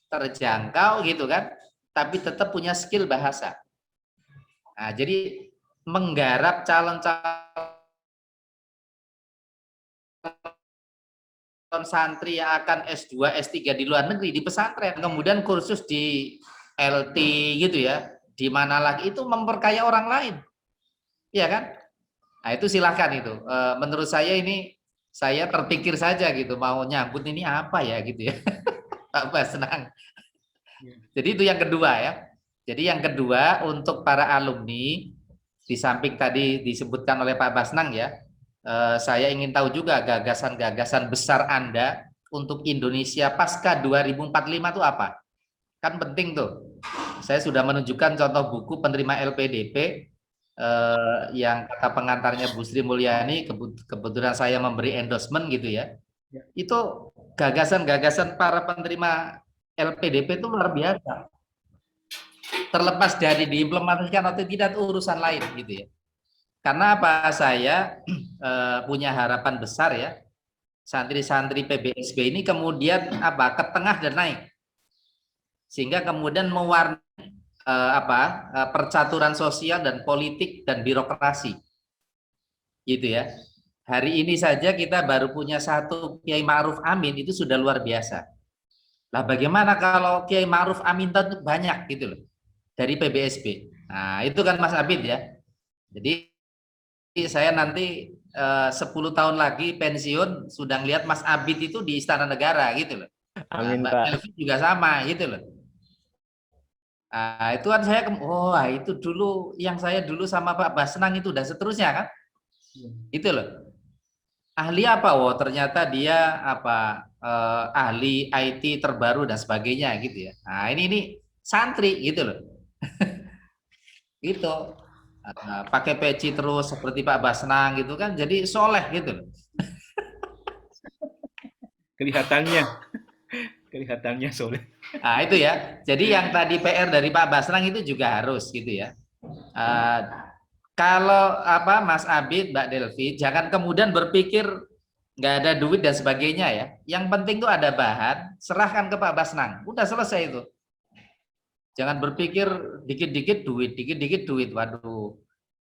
terjangkau gitu kan, tapi tetap punya skill bahasa. Nah, jadi menggarap calon-calon santri yang akan S2, S3 di luar negeri di pesantren, kemudian kursus di LT gitu ya, di mana lagi itu memperkaya orang lain, ya kan? Nah itu silahkan itu. Menurut saya ini saya terpikir saja gitu mau nyambut ini apa ya gitu ya, Pak Basnang. Jadi itu yang kedua ya. Jadi yang kedua untuk para alumni, di samping tadi disebutkan oleh Pak Basnang ya, saya ingin tahu juga gagasan-gagasan besar Anda untuk Indonesia pasca 2045 itu apa? Kan penting tuh. Saya sudah menunjukkan contoh buku penerima LPDP yang kata pengantarnya Bu Sri Mulyani, kebetulan saya memberi endorsement gitu ya. Itu gagasan-gagasan para penerima LPDP itu luar biasa. Terlepas dari diimplementasikan atau tidak itu urusan lain gitu ya. Karena apa? Saya punya harapan besar ya, santri-santri PBSB ini kemudian apa ke tengah dan naik, sehingga kemudian mewarnai percaturan sosial dan politik dan birokrasi, gitu ya. Hari ini saja kita baru punya satu Kiai Ma'ruf Amin itu sudah luar biasa. Lah bagaimana kalau Kiai Ma'ruf Amin itu banyak gitu loh dari PBSB. Nah itu kan Mas Abid ya. Jadi saya nanti 10 tahun lagi pensiun sudah lihat Mas Abid itu di Istana Negara gitu loh.
Amin,
Mbak
Pak.
Elvi juga sama gitu loh. Itu kan saya itu dulu yang saya dulu sama Pak Basnang itu dan seterusnya kan. Itu loh. Ahli apa? Ternyata dia ahli IT terbaru dan sebagainya gitu ya. Nah, ini santri gitu loh. Gitu. Pakai peci terus seperti Pak Basnang gitu kan, jadi soleh gitu loh.
Kelihatannya soleh.
Nah itu ya, jadi yang tadi PR dari Pak Basnang itu juga harus gitu ya. Kalau Mas Abid, Mbak Delvi, jangan kemudian berpikir nggak ada duit dan sebagainya ya. Yang penting tuh ada bahan, serahkan ke Pak Basnang, udah selesai itu. Jangan berpikir dikit-dikit duit. Waduh,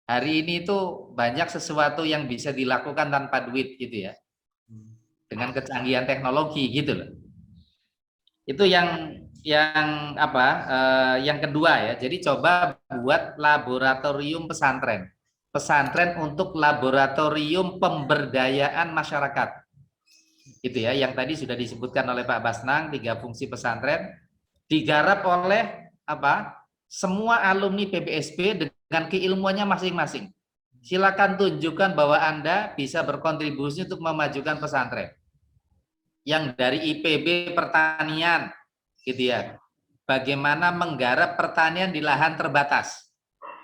hari ini tuh banyak sesuatu yang bisa dilakukan tanpa duit gitu ya, dengan kecanggihan teknologi gitu loh. Itu yang kedua ya. Jadi coba buat laboratorium pesantren untuk laboratorium pemberdayaan masyarakat. Gitu ya, yang tadi sudah disebutkan oleh Pak Basnang, 3 fungsi pesantren digarap oleh semua alumni PBSB dengan keilmuannya masing-masing. Silakan tunjukkan bahwa Anda bisa berkontribusi untuk memajukan pesantren. Yang dari IPB pertanian gitu ya, bagaimana menggarap pertanian di lahan terbatas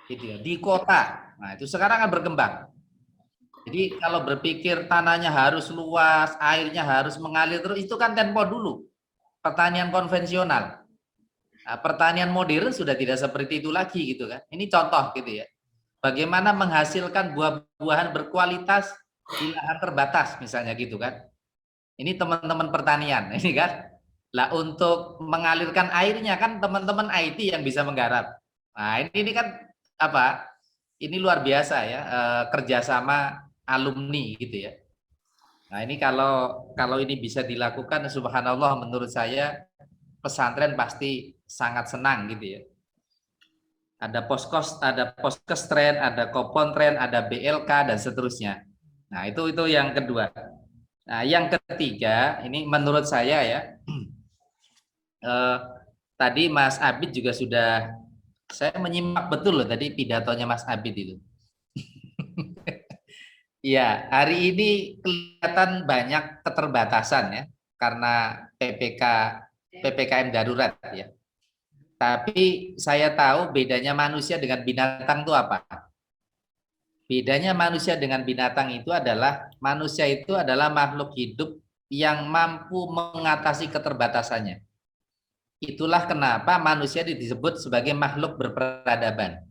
gitu ya, di kota. Nah itu sekarang akan berkembang. Jadi kalau berpikir tanahnya harus luas, airnya harus mengalir terus, itu kan tempo dulu pertanian konvensional Pertanian modern sudah tidak seperti itu lagi gitu kan. Ini contoh gitu ya. Bagaimana menghasilkan buah-buahan berkualitas di lahan terbatas misalnya gitu kan. Ini teman-teman pertanian ini kan. Lah untuk mengalirkan airnya kan teman-teman IT yang bisa menggarap. Nah, ini kan apa? Ini luar biasa ya, kerjasama alumni gitu ya. Nah, ini kalau ini bisa dilakukan, subhanallah, menurut saya pesantren pasti sangat senang gitu ya. Ada poskestren, ada kopontren, ada BLK dan seterusnya. Nah, itu yang kedua. Nah, yang ketiga, ini menurut saya ya, tadi Mas Abid juga sudah, saya menyimak betul loh tadi pidatonya Mas Abid itu. Ya, hari ini kelihatan banyak keterbatasan ya, karena PPKM darurat ya. Tapi saya tahu bedanya manusia dengan binatang itu apa? Bedanya manusia dengan binatang itu adalah manusia itu adalah makhluk hidup yang mampu mengatasi keterbatasannya. Itulah kenapa manusia disebut sebagai makhluk berperadaban.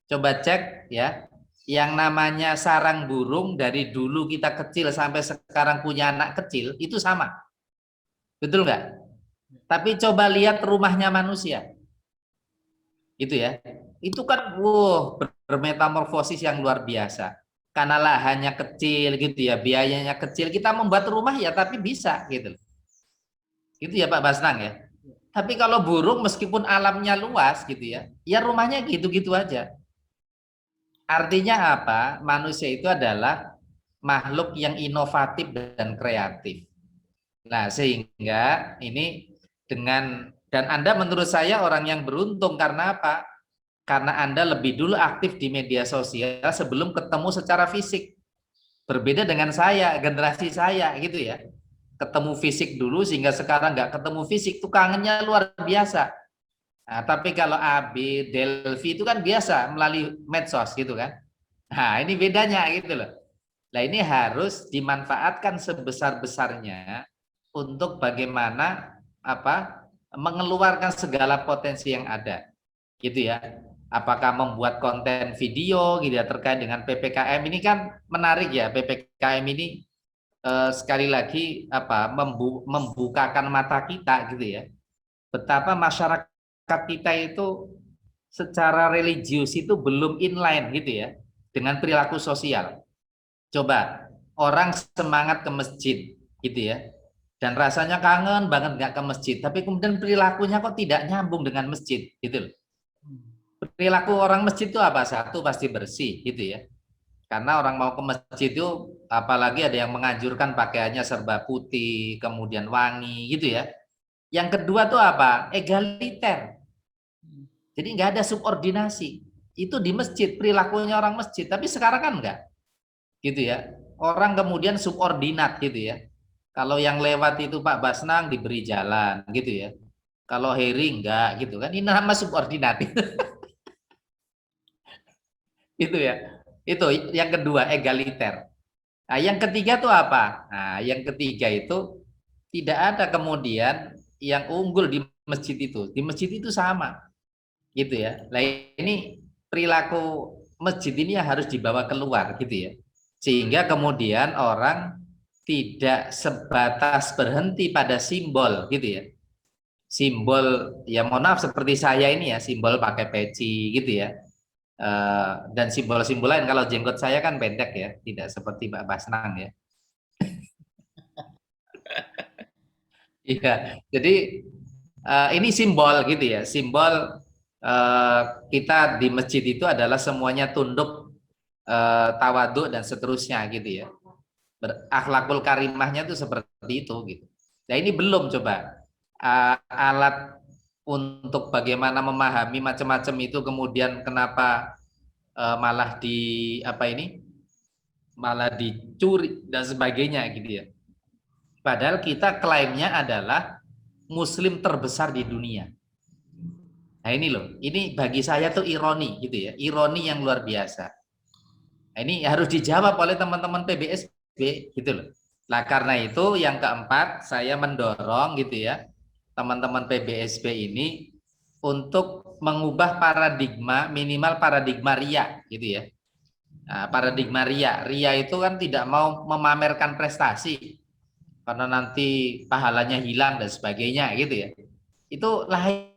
Coba cek ya, yang namanya sarang burung dari dulu kita kecil sampai sekarang punya anak kecil itu sama. Betul nggak? Tapi coba lihat rumahnya manusia. Gitu ya. Itu kan bermetamorfosis yang luar biasa. Karena lahannya kecil gitu ya, biayanya kecil, kita membuat rumah ya tapi bisa gitu. Gitu ya Pak Basnang ya. Tapi kalau burung meskipun alamnya luas gitu ya, ya rumahnya gitu-gitu aja. Artinya apa? Manusia itu adalah makhluk yang inovatif dan kreatif. Nah, sehingga ini dan Anda menurut saya orang yang beruntung karena apa? Karena Anda lebih dulu aktif di media sosial sebelum ketemu secara fisik. Berbeda dengan saya, generasi saya gitu ya. Ketemu fisik dulu sehingga sekarang nggak ketemu fisik, tuh kangennya luar biasa. Nah, tapi kalau Abi, Delvi itu kan biasa melalui medsos gitu kan. Nah, ini bedanya gitu loh. Nah, ini harus dimanfaatkan sebesar-besarnya untuk bagaimana mengeluarkan segala potensi yang ada. Gitu ya. Apakah membuat konten video gitu ya terkait dengan PPKM ini kan menarik ya. PPKM ini sekali lagi membukakan mata kita gitu ya. Betapa masyarakat kita itu secara religius itu belum inline gitu ya dengan perilaku sosial. Coba orang semangat ke masjid gitu ya, dan rasanya kangen banget nggak ke masjid, tapi kemudian perilakunya kok tidak nyambung dengan masjid gitu loh. Perilaku orang masjid itu apa? Satu, pasti bersih gitu ya. Karena orang mau ke masjid itu apalagi ada yang menganjurkan pakaiannya serba putih, kemudian wangi gitu ya. Yang kedua tuh apa? Egaliter. Jadi nggak ada subordinasi. Itu di masjid, perilakunya orang masjid. Tapi sekarang kan enggak. Gitu ya. Orang kemudian subordinat gitu ya. Kalau yang lewat itu Pak Basnang diberi jalan gitu ya. Kalau Heri enggak gitu kan. Ini nama subordinat. Itu ya. Itu yang kedua, egaliter. Nah, yang ketiga tuh apa? Nah, yang ketiga itu tidak ada kemudian yang unggul di masjid itu. Di masjid itu sama. Gitu ya. Nah, ini perilaku masjid ini yang harus dibawa keluar gitu ya. Sehingga kemudian orang tidak sebatas berhenti pada simbol gitu ya. Simbol ya mohon maaf seperti saya ini ya, simbol pakai peci gitu ya. Dan simbol-simbol lain, kalau jenggot saya kan pendek ya, tidak seperti Mbak Basnang ya. Iya, jadi ini simbol gitu ya, simbol kita di masjid itu adalah semuanya tunduk, tawaduk dan seterusnya gitu ya. Akhlakul karimahnya itu seperti itu gitu. Nah ini belum coba alat untuk bagaimana memahami macam-macam itu, kemudian kenapa malah malah dicuri dan sebagainya gitu ya. Padahal kita klaimnya adalah muslim terbesar di dunia. Nah ini loh, ini bagi saya tuh ironi gitu ya, ironi yang luar biasa. Nah, ini harus dijawab oleh teman-teman PBSB gitu loh. Nah karena itu yang keempat saya mendorong gitu ya, teman-teman PBSB ini untuk mengubah paradigma, minimal paradigma ria gitu ya. Nah, paradigma ria itu kan tidak mau memamerkan prestasi karena nanti pahalanya hilang dan sebagainya gitu ya. Itu lahir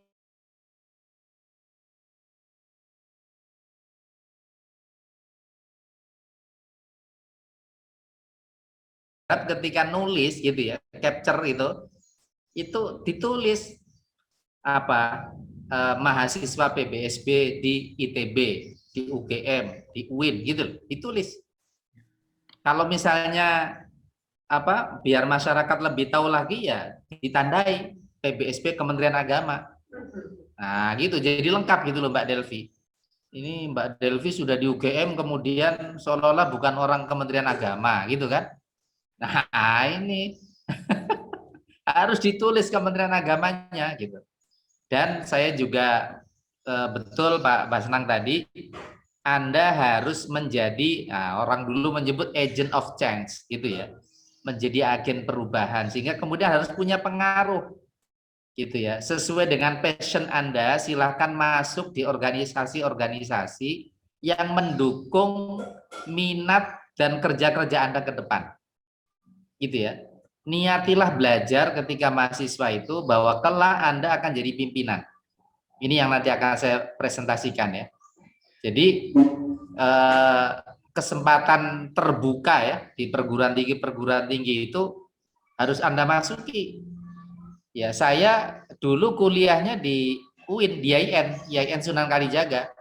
ketika nulis gitu ya, capture itu ditulis apa mahasiswa PBSB di ITB, di UGM, di UIN gitu loh, ditulis. Kalau misalnya apa biar masyarakat lebih tahu lagi ya ditandai PBSB Kementerian Agama. Nah, gitu jadi lengkap gitu loh Mbak Delvi. Ini Mbak Delvi sudah di UGM kemudian seolah-olah bukan orang Kementerian Agama gitu kan. Nah, ini harus ditulis Kementerian Agamanya gitu. Dan saya juga betul Pak Basnang tadi, Anda harus menjadi orang dulu menyebut agent of change gitu ya. Menjadi agen perubahan sehingga kemudian harus punya pengaruh gitu ya. Sesuai dengan passion Anda, silahkan masuk di organisasi-organisasi yang mendukung minat dan kerja-kerja Anda ke depan. Gitu ya. Niatilah belajar ketika mahasiswa itu bahwa kelak Anda akan jadi pimpinan. Ini yang nanti akan saya presentasikan ya. Jadi kesempatan terbuka ya di perguruan tinggi itu harus Anda masuki. Ya, saya dulu kuliahnya di UIN, di IAIN Sunan Kalijaga.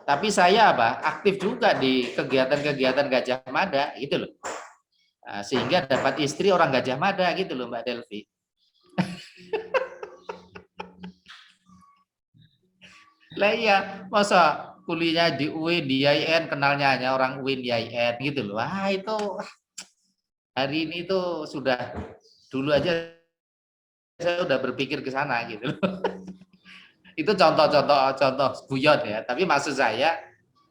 Tapi saya aktif juga di kegiatan-kegiatan Gajah Mada gitu loh. Nah, sehingga dapat istri orang Gajah Mada gitu loh Mbak Delvi. Lah iya, masa kuliah di UIN, di IAIN, kenalnya hanya orang UIN, di IAIN gitu loh. Wah, itu hari ini tuh sudah dulu aja saya udah berpikir ke sana gitu loh. Itu contoh guyon ya, tapi maksud saya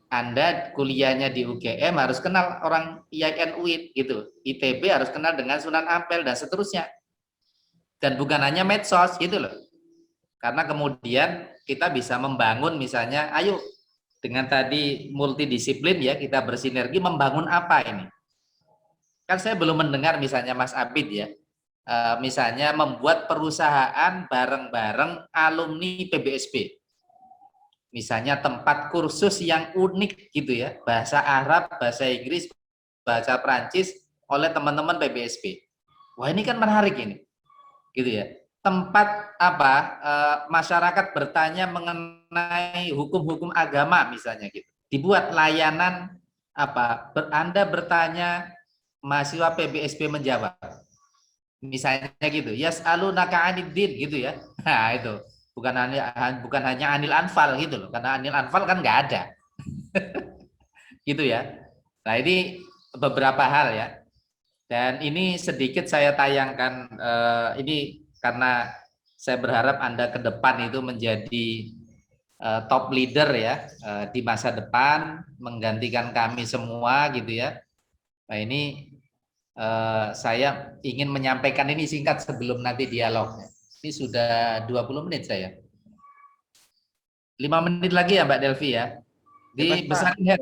Anda kuliahnya di UGM harus kenal orang IAIN UIN gitu. ITB harus kenal dengan Sunan Ampel dan seterusnya. Dan bukan hanya medsos gitu loh. Karena kemudian kita bisa membangun misalnya, ayo dengan tadi multidisiplin ya, kita bersinergi membangun apa ini? Kan saya belum mendengar misalnya Mas Abid ya, misalnya membuat perusahaan bareng-bareng alumni PBSB. Misalnya tempat kursus yang unik gitu ya, bahasa Arab, bahasa Inggris, bahasa Prancis oleh teman-teman PBSB. Wah, ini kan menarik ini. Gitu ya. Tempat masyarakat bertanya mengenai hukum-hukum agama misalnya gitu. Dibuat layanan Anda bertanya, mahasiswa PBSB menjawab. Misalnya gitu. Yas'alunaka 'aniddin gitu ya. Nah, itu. Bukan hanya Anil Anfal gitu loh, karena Anil Anfal kan nggak ada. Gitu ya. Nah, ini beberapa hal ya. Dan ini sedikit saya tayangkan ini karena saya berharap Anda ke depan itu menjadi top leader ya di masa depan, menggantikan kami semua gitu ya. Nah, ini saya ingin menyampaikan ini singkat sebelum nanti dialognya. Ini sudah 20 menit saya. 5 menit lagi ya Mbak Delvi ya. Dibesarin ya.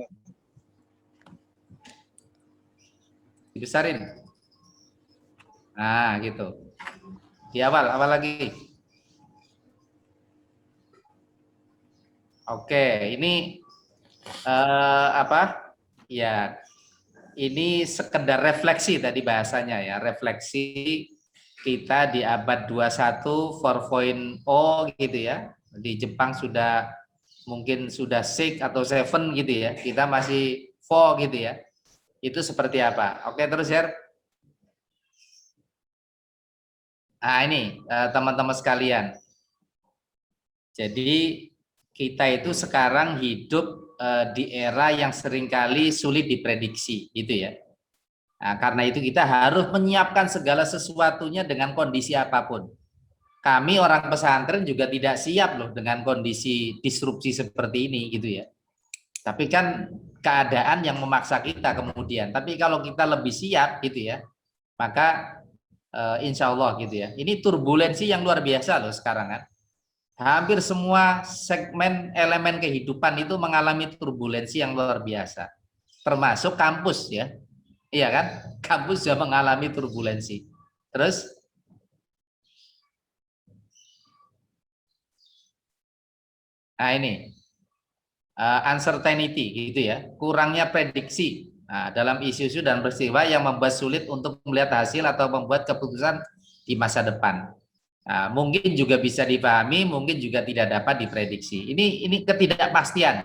Dibesarin. Nah, gitu. Di awal lagi. Oke, ini Ya, ini sekedar refleksi tadi bahasanya ya, refleksi kita di abad 21 4.0 gitu ya. Di Jepang mungkin sudah 6 atau 7 gitu ya. Kita masih 4 gitu ya. Itu seperti apa? Oke, terus ya. Nah, ini teman-teman sekalian. Jadi kita itu sekarang hidup di era yang seringkali sulit diprediksi gitu ya. Nah, karena itu kita harus menyiapkan segala sesuatunya dengan kondisi apapun. Kami orang pesantren juga tidak siap loh dengan kondisi disrupsi seperti ini gitu ya. Tapi kan keadaan yang memaksa kita kemudian. Tapi kalau kita lebih siap gitu ya, maka insya Allah gitu ya. Ini turbulensi yang luar biasa loh sekarang kan. Hampir semua segmen elemen kehidupan itu mengalami turbulensi yang luar biasa. Termasuk kampus ya. Iya kan? Kampus juga mengalami turbulensi. Terus nah ini uncertainty gitu ya, kurangnya prediksi dalam isu-isu dan peristiwa yang membuat sulit untuk melihat hasil atau membuat keputusan di masa depan. Nah, mungkin juga bisa dipahami, mungkin juga tidak dapat diprediksi. Ini ketidakpastian.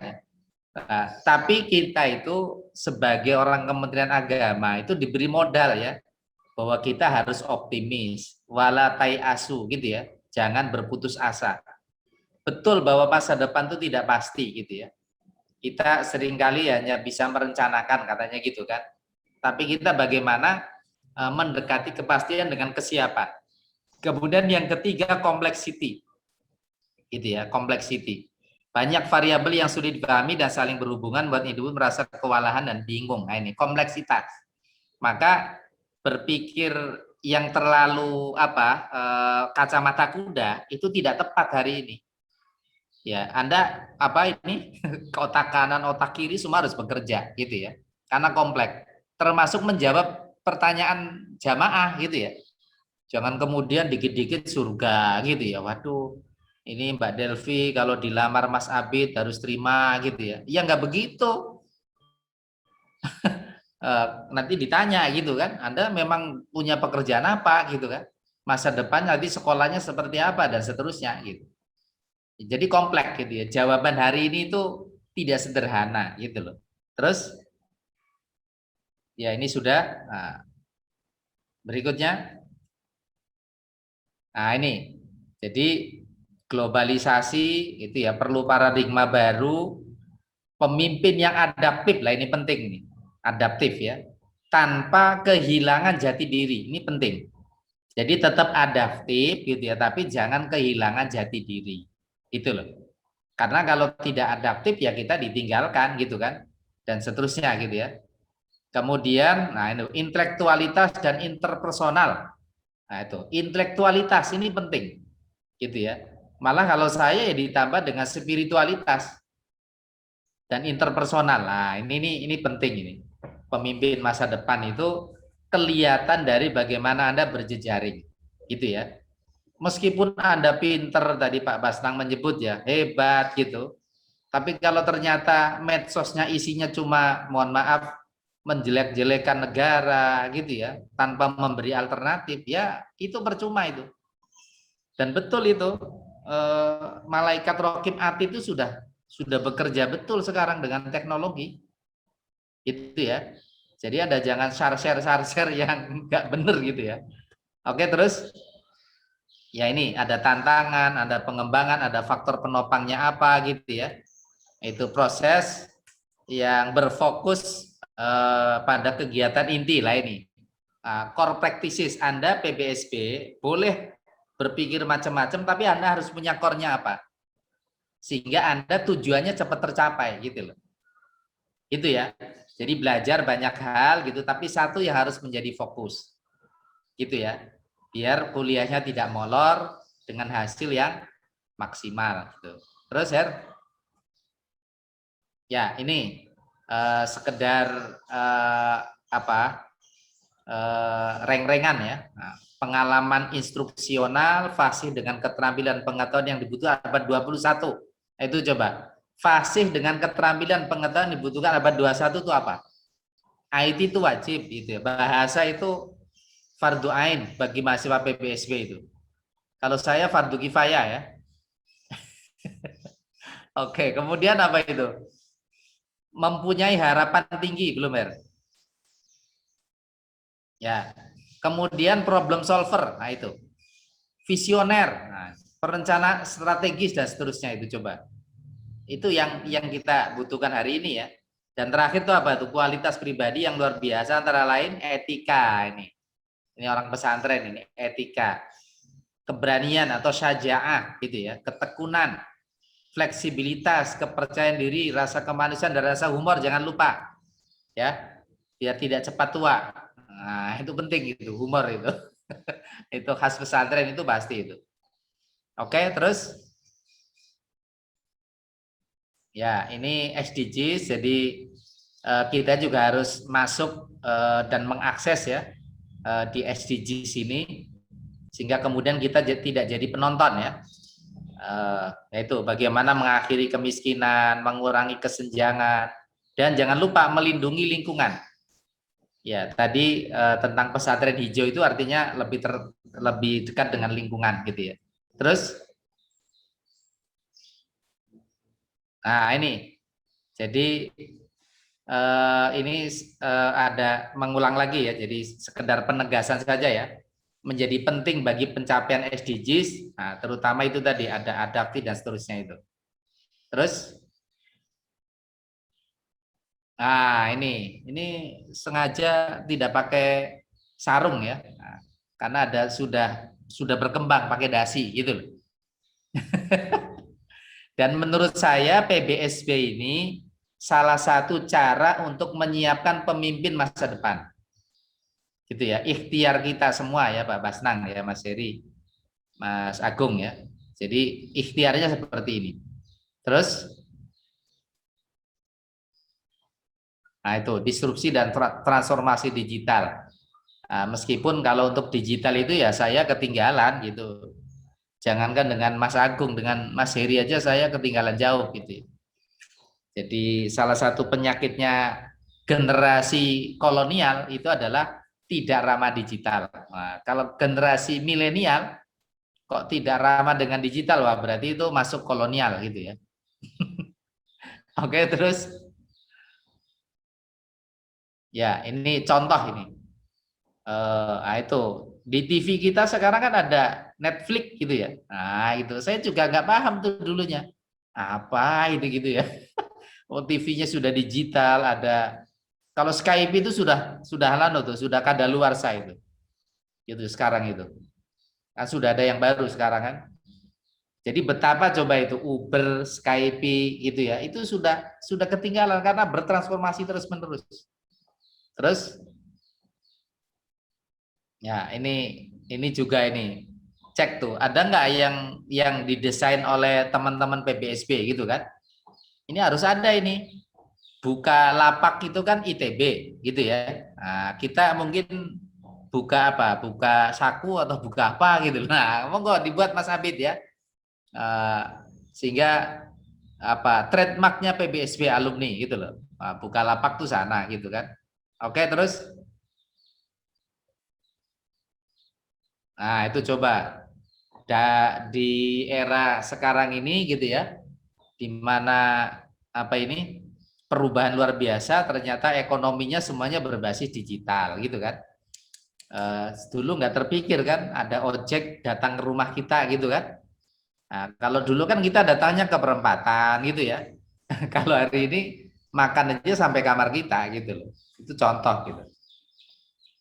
Nah, tapi kita itu sebagai orang Kementerian Agama itu diberi modal ya, bahwa kita harus optimis, wala asu gitu ya, jangan berputus asa. Betul bahwa masa depan itu tidak pasti gitu ya. Kita seringkali hanya bisa merencanakan katanya gitu kan. Tapi kita bagaimana mendekati kepastian dengan kesiapan. Kemudian yang ketiga complexity. Gitu ya, complexity. Banyak variabel yang sulit dipahami dan saling berhubungan buat individu merasa kewalahan dan bingung. Nah ini kompleksitas. Maka berpikir yang terlalu kacamata kuda itu tidak tepat hari ini. Ya, Anda ini otak kanan, otak kiri semua harus bekerja gitu ya. Karena kompleks. Termasuk menjawab pertanyaan jamaah gitu ya. Jangan kemudian dikit-dikit surga gitu ya. Waduh, ini Mbak Delvi kalau dilamar Mas Abid harus terima gitu ya. Ya nggak begitu. Nanti ditanya gitu kan. Anda memang punya pekerjaan apa gitu kan. Masa depan nanti sekolahnya seperti apa dan seterusnya gitu. Jadi kompleks gitu ya. Jawaban hari ini itu tidak sederhana gitu loh. Terus ya ini sudah. Nah, berikutnya. Nah ini, jadi globalisasi itu ya perlu paradigma baru, pemimpin yang adaptif lah ini penting nih, adaptif ya, tanpa kehilangan jati diri ini penting. Jadi tetap adaptif gitu ya, tapi jangan kehilangan jati diri, itu loh. Karena kalau tidak adaptif ya kita ditinggalkan gitu kan, dan seterusnya gitu ya. Kemudian, nah ini intelektualitas dan interpersonal. Nah itu intelektualitas ini penting gitu ya. Malah kalau saya ya ditambah dengan spiritualitas dan interpersonal. Nah ini penting ini. Pemimpin masa depan itu kelihatan dari bagaimana Anda berjejaring gitu ya. Meskipun Anda pinter tadi Pak Basnang menyebut ya hebat gitu. Tapi kalau ternyata medsosnya isinya cuma mohon maaf menjelek-jelekan negara gitu ya, tanpa memberi alternatif ya itu percuma itu. Dan betul itu malaikat Raqib Atid itu sudah bekerja betul sekarang dengan teknologi itu ya. Jadi Anda jangan share yang nggak benar gitu ya. Oke, terus ya ini ada tantangan, ada pengembangan, ada faktor penopangnya apa gitu ya. Itu proses yang berfokus pada kegiatan inti lah ini. Core practices Anda PBSB boleh berpikir macam-macam, tapi Anda harus punya core-nya apa? Sehingga Anda tujuannya cepat tercapai gitu loh. Itu ya. Jadi belajar banyak hal gitu, tapi satu yang harus menjadi fokus. Gitu ya. Biar kuliahnya tidak molor dengan hasil yang maksimal gitu. Terus Her? Ya, ini sekedar reng-rengan ya. Nah, pengalaman instruksional fasih dengan keterampilan pengetahuan yang dibutuhkan abad 21. Itu coba. Fasih dengan keterampilan pengetahuan yang dibutuhkan abad 21 itu apa? IT itu wajib gitu ya. Bahasa itu fardu ain bagi mahasiswa PBSB itu. Kalau saya fardu kifayah ya. Oke, kemudian apa itu? Mempunyai harapan tinggi belum Mer? Ya. Kemudian problem solver, nah itu. Visioner, nah, perencana strategis dan seterusnya itu coba. Itu yang kita butuhkan hari ini ya. Dan terakhir itu apa tuh? Kualitas pribadi yang luar biasa antara lain etika ini. Ini orang pesantren ini, etika. Keberanian atau syaja'ah gitu ya, ketekunan, fleksibilitas, kepercayaan diri, rasa kemanusiaan dan rasa humor jangan lupa. Ya. Biar tidak cepat tua. Nah, itu penting itu, humor itu. Itu khas pesantren itu pasti itu. Oke, terus Ya, ini SDGs, jadi kita juga harus masuk dan mengakses ya di SDGs ini, sehingga kemudian kita tidak jadi penonton ya. Yaitu bagaimana mengakhiri kemiskinan, mengurangi kesenjangan, dan jangan lupa melindungi lingkungan. Ya, tadi tentang pesantren hijau itu artinya lebih dekat dengan lingkungan gitu ya. Terus, nah ini, jadi ini ada mengulang lagi ya, jadi sekedar penegasan saja ya. Menjadi penting bagi pencapaian SDGs, nah, terutama itu tadi ada adaptif dan seterusnya itu. Terus, nah ini sengaja tidak pakai sarung ya, nah, karena ada sudah berkembang pakai dasi gitu loh. Dan menurut saya PBSB ini salah satu cara untuk menyiapkan pemimpin masa depan. Gitu ya, ikhtiar kita semua ya Pak Basnang ya, Mas Heri, Mas Agung ya. Jadi ikhtiarnya seperti ini. Terus, nah itu disrupsi dan transformasi digital. Nah, meskipun kalau untuk digital itu ya saya ketinggalan gitu. Jangankan dengan Mas Agung, dengan Mas Heri aja saya ketinggalan jauh gitu. Jadi salah satu penyakitnya generasi kolonial itu adalah tidak ramah digital. Nah, kalau generasi milenial kok tidak ramah dengan digital, wah berarti itu masuk kolonial gitu ya. Oke, terus ya ini contoh ini. Itu di TV kita sekarang kan ada Netflix gitu ya. Nah itu saya juga nggak paham tuh dulunya. Apa itu gitu ya. Oh, TV-nya sudah digital, ada. Kalau Skype itu sudah lano tuh, sudah kadaluarsa itu. Gitu sekarang itu. Kan sudah ada yang baru sekarang kan. Jadi betapa coba itu Uber, Skype gitu ya. Itu sudah ketinggalan karena bertransformasi terus-menerus. Terus ya ini juga ini. Cek tuh, ada nggak yang didesain oleh teman-teman PBSB gitu kan? Ini harus ada ini. Buka lapak itu kan ITB gitu ya. Nah, kita mungkin buka apa? Buka saku atau buka apa gitu. Nah, monggo dibuat Mas Abid ya. Sehingga apa? Trademarknya PBSB alumni gitu loh. Nah, buka lapak tuh sana gitu kan. Oke, terus nah itu coba di era sekarang ini gitu ya. Di mana apa ini? Perubahan luar biasa, ternyata ekonominya semuanya berbasis digital gitu kan. Dulu nggak terpikir kan ada ojek datang ke rumah kita gitu kan. Nah, kalau dulu kan kita datangnya ke perempatan gitu ya. Kalau hari ini makan aja sampai kamar kita gitu loh. Itu contoh gitu.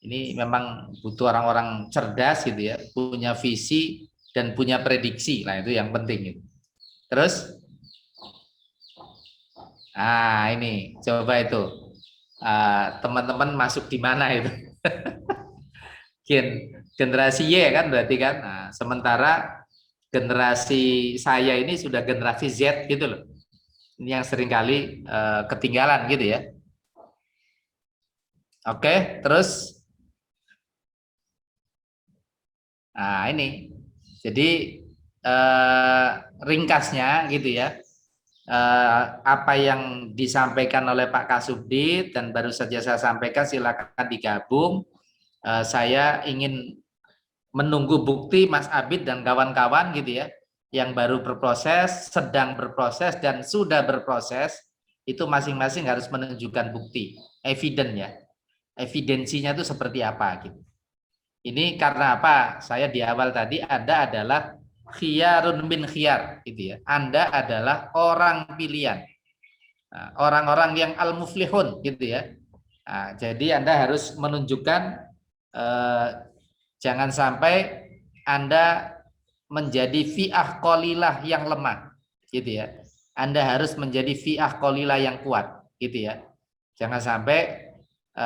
Ini memang butuh orang-orang cerdas gitu ya, punya visi dan punya prediksi. Nah itu yang penting gitu. Terus ini coba itu teman-teman masuk di mana itu? Generasi Y kan berarti kan. Nah, sementara generasi saya ini sudah generasi Z gitu loh. Ini yang seringkali ketinggalan gitu ya. Oke, terus ini. Jadi ringkasnya gitu ya. Apa yang disampaikan oleh Pak Kasubdit dan baru saja saya sampaikan, silakan digabung. Saya ingin menunggu bukti Mas Abid dan kawan-kawan gitu ya, yang baru berproses, sedang berproses, dan sudah berproses, itu masing-masing harus menunjukkan bukti, evidence ya, evidensinya itu seperti apa gitu. Ini karena apa? Saya di awal tadi adalah khiyarun min khiyar gitu ya. Anda adalah orang pilihan. Orang-orang yang al-muflihun gitu ya. Jadi Anda harus menunjukkan jangan sampai Anda menjadi fi'ah qalilah yang lemah gitu ya. Anda harus menjadi fi'ah qalilah yang kuat gitu ya. Jangan sampai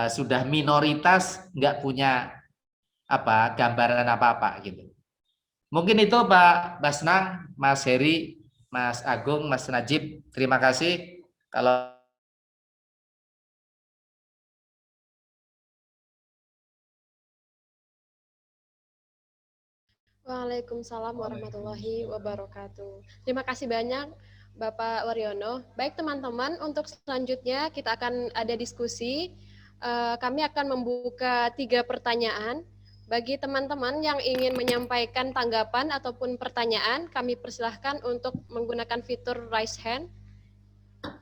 sudah minoritas nggak punya gambaran apa-apa gitu. Mungkin itu Pak Basnang, Mas Heri, Mas Agung, Mas Najib. Terima kasih. Kalau
Waalaikumsalam warahmatullahi wabarakatuh. Terima kasih banyak Bapak Waryono. Baik teman-teman, untuk selanjutnya kita akan ada diskusi. Kami akan membuka 3 pertanyaan. Bagi teman-teman yang ingin menyampaikan tanggapan ataupun pertanyaan, kami persilahkan untuk menggunakan fitur raise hand.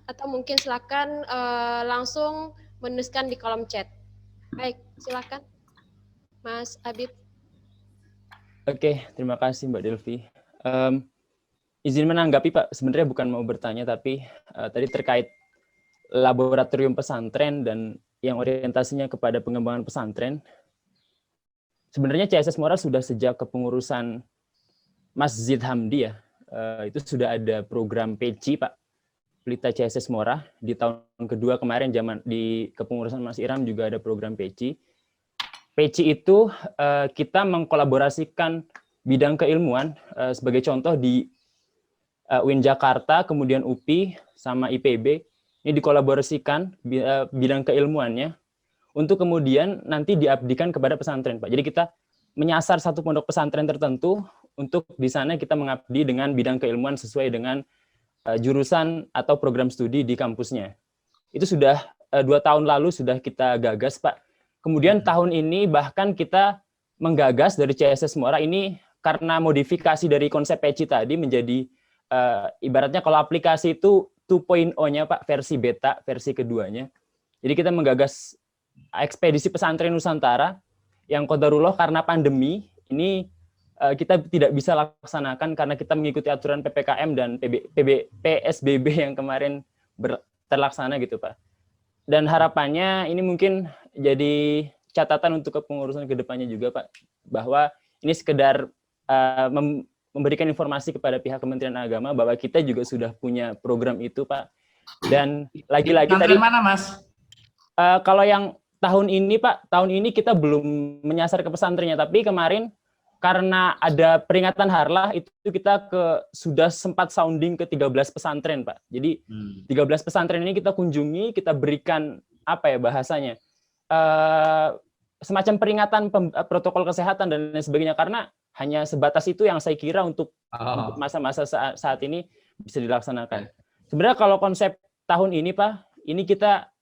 Atau mungkin silakan langsung menuliskan di kolom chat. Baik, silakan Mas Abid.
Oke, terima kasih Mbak Delvi. Izin menanggapi Pak, sebenarnya bukan mau bertanya, tapi tadi terkait laboratorium pesantren dan yang orientasinya kepada pengembangan pesantren. Sebenarnya CSS Mora sudah sejak kepengurusan Mas Zid Hamdi ya, itu sudah ada program PECI Pak, Pelita CSS Mora. Di tahun kedua kemarin zaman di kepengurusan Mas Iram juga ada program PECI. PECI itu kita mengkolaborasikan bidang keilmuan, sebagai contoh di UIN Jakarta, kemudian UPI, sama IPB, ini dikolaborasikan bidang keilmuannya, untuk kemudian nanti diabdikan kepada pesantren, Pak. Jadi kita menyasar satu pondok pesantren tertentu, untuk di sana kita mengabdi dengan bidang keilmuan sesuai dengan jurusan atau program studi di kampusnya. Itu sudah 2 tahun lalu sudah kita gagas, Pak. Kemudian tahun ini bahkan kita menggagas dari CSS Mora ini karena modifikasi dari konsep PECI tadi menjadi ibaratnya kalau aplikasi itu 2.0-nya Pak, versi beta, versi keduanya. Jadi kita menggagas ekspedisi pesantren Nusantara yang qadarullah karena pandemi ini kita tidak bisa laksanakan karena kita mengikuti aturan PPKM dan PSBB yang kemarin terlaksana gitu Pak. Dan harapannya ini mungkin jadi catatan untuk kepengurusan kedepannya juga Pak, bahwa ini sekedar memberikan informasi kepada pihak Kementerian Agama bahwa kita juga sudah punya program itu Pak. Dan lagi-lagi tadi
mana Mas?
Kalau yang tahun ini Pak, tahun ini kita belum menyasar ke pesantrennya, tapi kemarin karena ada peringatan harlah itu kita sudah sempat sounding ke 13 pesantren Pak. Jadi 13 pesantren ini kita kunjungi, kita berikan apa ya bahasanya, semacam peringatan protokol kesehatan dan lain sebagainya, karena hanya sebatas itu yang saya kira untuk masa-masa saat ini bisa dilaksanakan. Sebenarnya kalau konsep tahun ini Pak, ini kita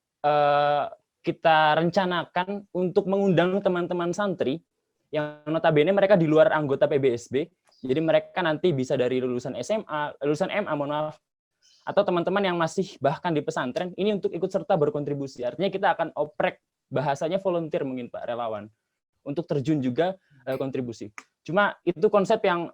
rencanakan untuk mengundang teman-teman santri yang notabene mereka di luar anggota PBSB, jadi mereka nanti bisa dari lulusan SMA, lulusan MA, mohon maaf, atau teman-teman yang masih bahkan di pesantren, ini untuk ikut serta berkontribusi. Artinya kita akan oprek, bahasanya volunteer mungkin Pak, relawan, untuk terjun juga kontribusi. Cuma itu konsep yang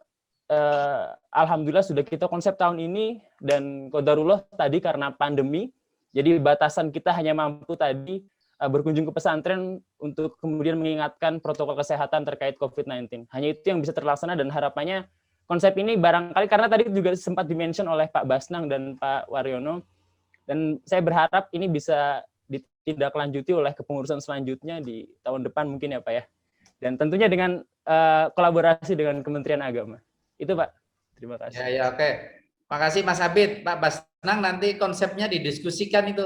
alhamdulillah sudah kita konsep tahun ini, dan qadarullah tadi karena pandemi, jadi batasan kita hanya mampu tadi berkunjung ke pesantren untuk kemudian mengingatkan protokol kesehatan terkait COVID-19. Hanya itu yang bisa terlaksana, dan harapannya konsep ini barangkali, karena tadi juga sempat dimention oleh Pak Basnang dan Pak Waryono, dan saya berharap ini bisa ditindaklanjuti oleh kepengurusan selanjutnya di tahun depan mungkin ya Pak ya. Dan tentunya dengan kolaborasi dengan Kementerian Agama. Itu Pak. Terima kasih.
Ya, oke. Makasih Mas Abid. Pak Basnang, nanti konsepnya didiskusikan itu.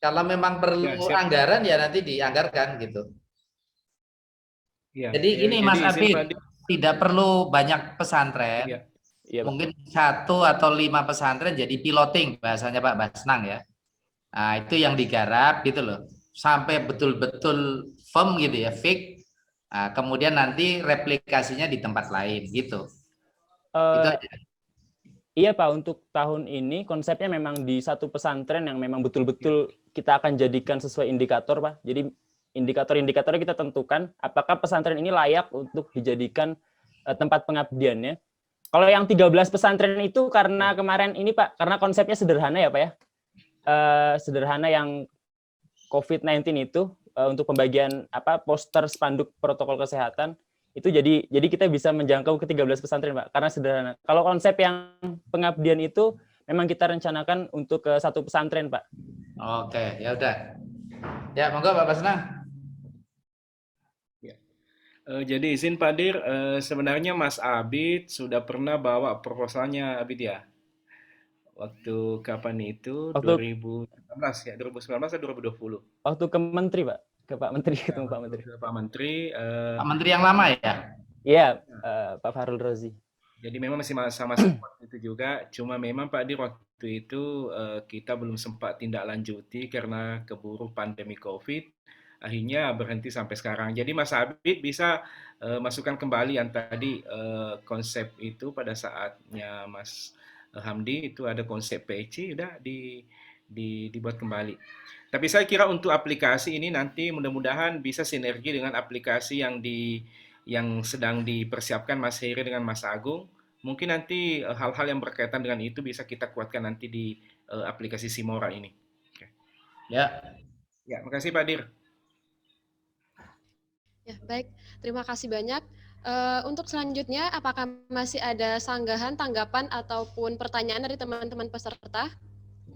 Kalau memang perlu anggaran ya nanti dianggarkan gitu.
Ya,
jadi ini Mas Abid, tidak perlu banyak pesantren.
Ya,
mungkin 1 atau 5 pesantren jadi piloting bahasanya Pak Basnang ya. Nah, itu yang digarap gitu loh. Sampai betul-betul firm gitu ya, fix. Nah, kemudian nanti replikasinya di tempat lain gitu. Itu aja.
Iya Pak, untuk tahun ini konsepnya memang di satu pesantren yang memang betul-betul kita akan jadikan sesuai indikator Pak. Jadi indikator-indikatornya kita tentukan apakah pesantren ini layak untuk dijadikan tempat pengabdiannya. Kalau yang 13 pesantren itu karena kemarin ini Pak, karena konsepnya sederhana ya Pak ya. Sederhana yang COVID-19 itu untuk pembagian poster spanduk protokol kesehatan. Itu jadi kita bisa menjangkau ke 13 pesantren Pak, karena sederhana. Kalau konsep yang pengabdian itu memang kita rencanakan untuk ke 1 pesantren Pak.
Oke, ya udah. Ya, monggo Pak Basnang.
Ya. Jadi izin Pak Dir, sebenarnya Mas Abid sudah pernah bawa proposalnya Abid ya? Waktu kapan itu?
Waktu
2019 ya, 2019 atau 2020?
waktu ke Menteri, Pak. Ke Pak Menteri, ketemu Pak Menteri.
Ke Pak Menteri.
Pak Menteri yang lama ya?
Iya, Pak Fahrul Razi.
Jadi memang masih sama-sama waktu itu juga. Cuma memang Pak Dir waktu itu kita belum sempat tindak lanjuti karena keburu pandemi COVID. Akhirnya berhenti sampai sekarang. Jadi Mas Abid bisa masukkan kembali yang tadi konsep itu pada saatnya Mas Hamdi itu ada konsep PC udah dibuat kembali. Tapi saya kira untuk aplikasi ini nanti mudah-mudahan bisa sinergi dengan aplikasi yang sedang dipersiapkan Mas Heri dengan Mas Agung. Mungkin nanti hal-hal yang berkaitan dengan itu bisa kita kuatkan nanti di aplikasi Simora ini. Oke.
Ya.
Ya, makasih Pak Dir.
Ya, baik. Terima kasih banyak. Untuk selanjutnya, apakah masih ada sanggahan, tanggapan, ataupun pertanyaan dari teman-teman peserta?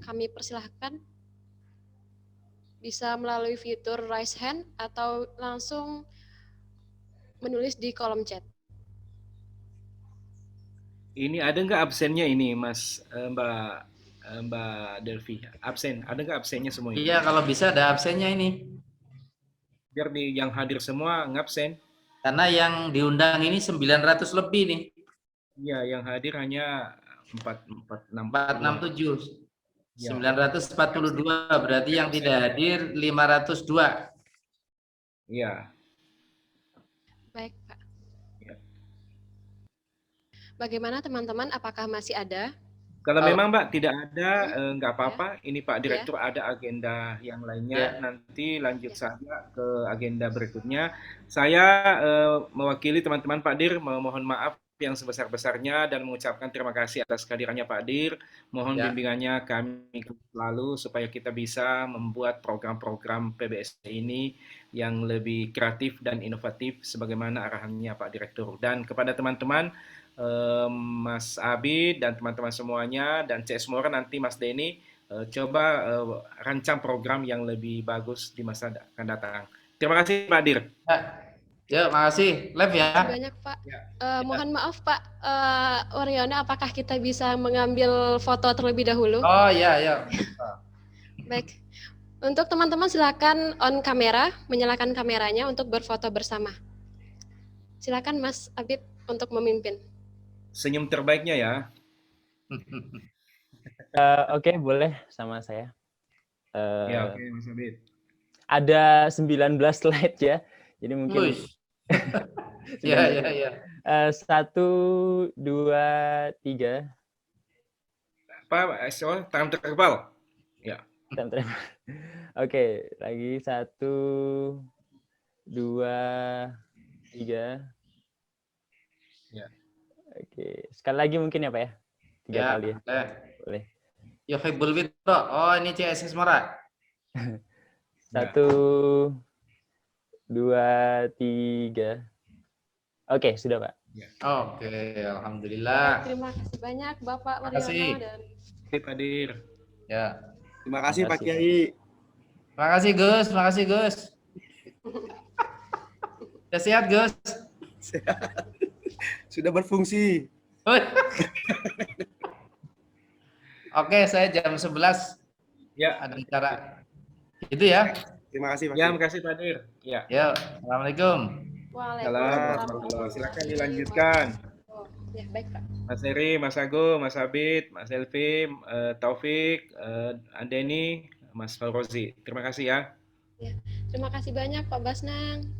Kami persilahkan. Bisa melalui fitur raise hand atau langsung menulis di kolom chat.
Ini ada nggak absennya ini, Mas Mbak Delvi? Absen, ada nggak absennya semua ini?
Iya, kalau bisa ada absennya ini.
Biar yang hadir semua ngabsen.
Karena yang diundang ini 900 lebih nih.
Iya, yang hadir hanya 467.
467.
Ya.
942 berarti yang tidak hadir 502.
Iya.
Baik, Pak.
Ya.
Bagaimana teman-teman? Apakah masih ada?
Kalau memang Mbak tidak ada, nggak apa-apa. Ini Pak
Ya.
Direktur ada agenda yang lainnya. Nanti lanjut saja ke agenda berikutnya. Saya mewakili teman-teman Pak Dir, mohon maaf yang sebesar-besarnya dan mengucapkan terima kasih atas kehadirannya Pak Dir. Mohon bimbingannya kami selalu supaya kita bisa membuat program-program PBS ini yang lebih kreatif dan inovatif sebagaimana arahannya Pak Direktur. Dan kepada teman-teman Mas Abid dan teman-teman semuanya dan CS Mora nanti Mas Denny coba rancang program yang lebih bagus di masa akan datang. Terima kasih Pak Dir.
Ya, makasih. Live ya.
Terima kasih banyak Pak. Mohon maaf Pak Waryono, apakah kita bisa mengambil foto terlebih dahulu?
Oh iya, ya.
Baik. Untuk teman-teman silakan on kamera, menyalakan kameranya untuk berfoto bersama. Silakan Mas Abid untuk memimpin.
Senyum terbaiknya ya.
Oke, boleh sama saya.
Ya, oke Mas Abid.
Ada 19 slide ya. Jadi mungkin
ya.
1, 2, 3.
Apa? Tangan terkebal. Ya.
Oke, lagi 1, 2, 3.
Ya.
Oke, sekali lagi mungkin ya Pak ya? 3 kali ya. Boleh.
Yuhibbul Witro. Oh, ini CSS Mora.
1, 2, 3. Oke, sudah Pak.
Oke, alhamdulillah.
Terima kasih banyak Bapak
Terima kasih.
Waryono dan
Pak Dir.
Ya.
Terima kasih Pak Kiai.
Terima kasih Gus, terima kasih Gus. Sudah sehat Gus?
Sudah berfungsi.
Oke, saya jam 11
Ya.
ada acara. Itu ya.
Terima kasih Pak
Ya,
Kiai.
makasih Pak Dir. Ya.
Ya, assalamualaikum.
Silakan dilanjutkan.
Ya, baik Pak.
Mas Heri, Mas Agung, Mas Abid, Mas Elvi, Taufik, Andeni, Mas Faurozi. Terima kasih ya.
Terima kasih banyak Pak Basnang.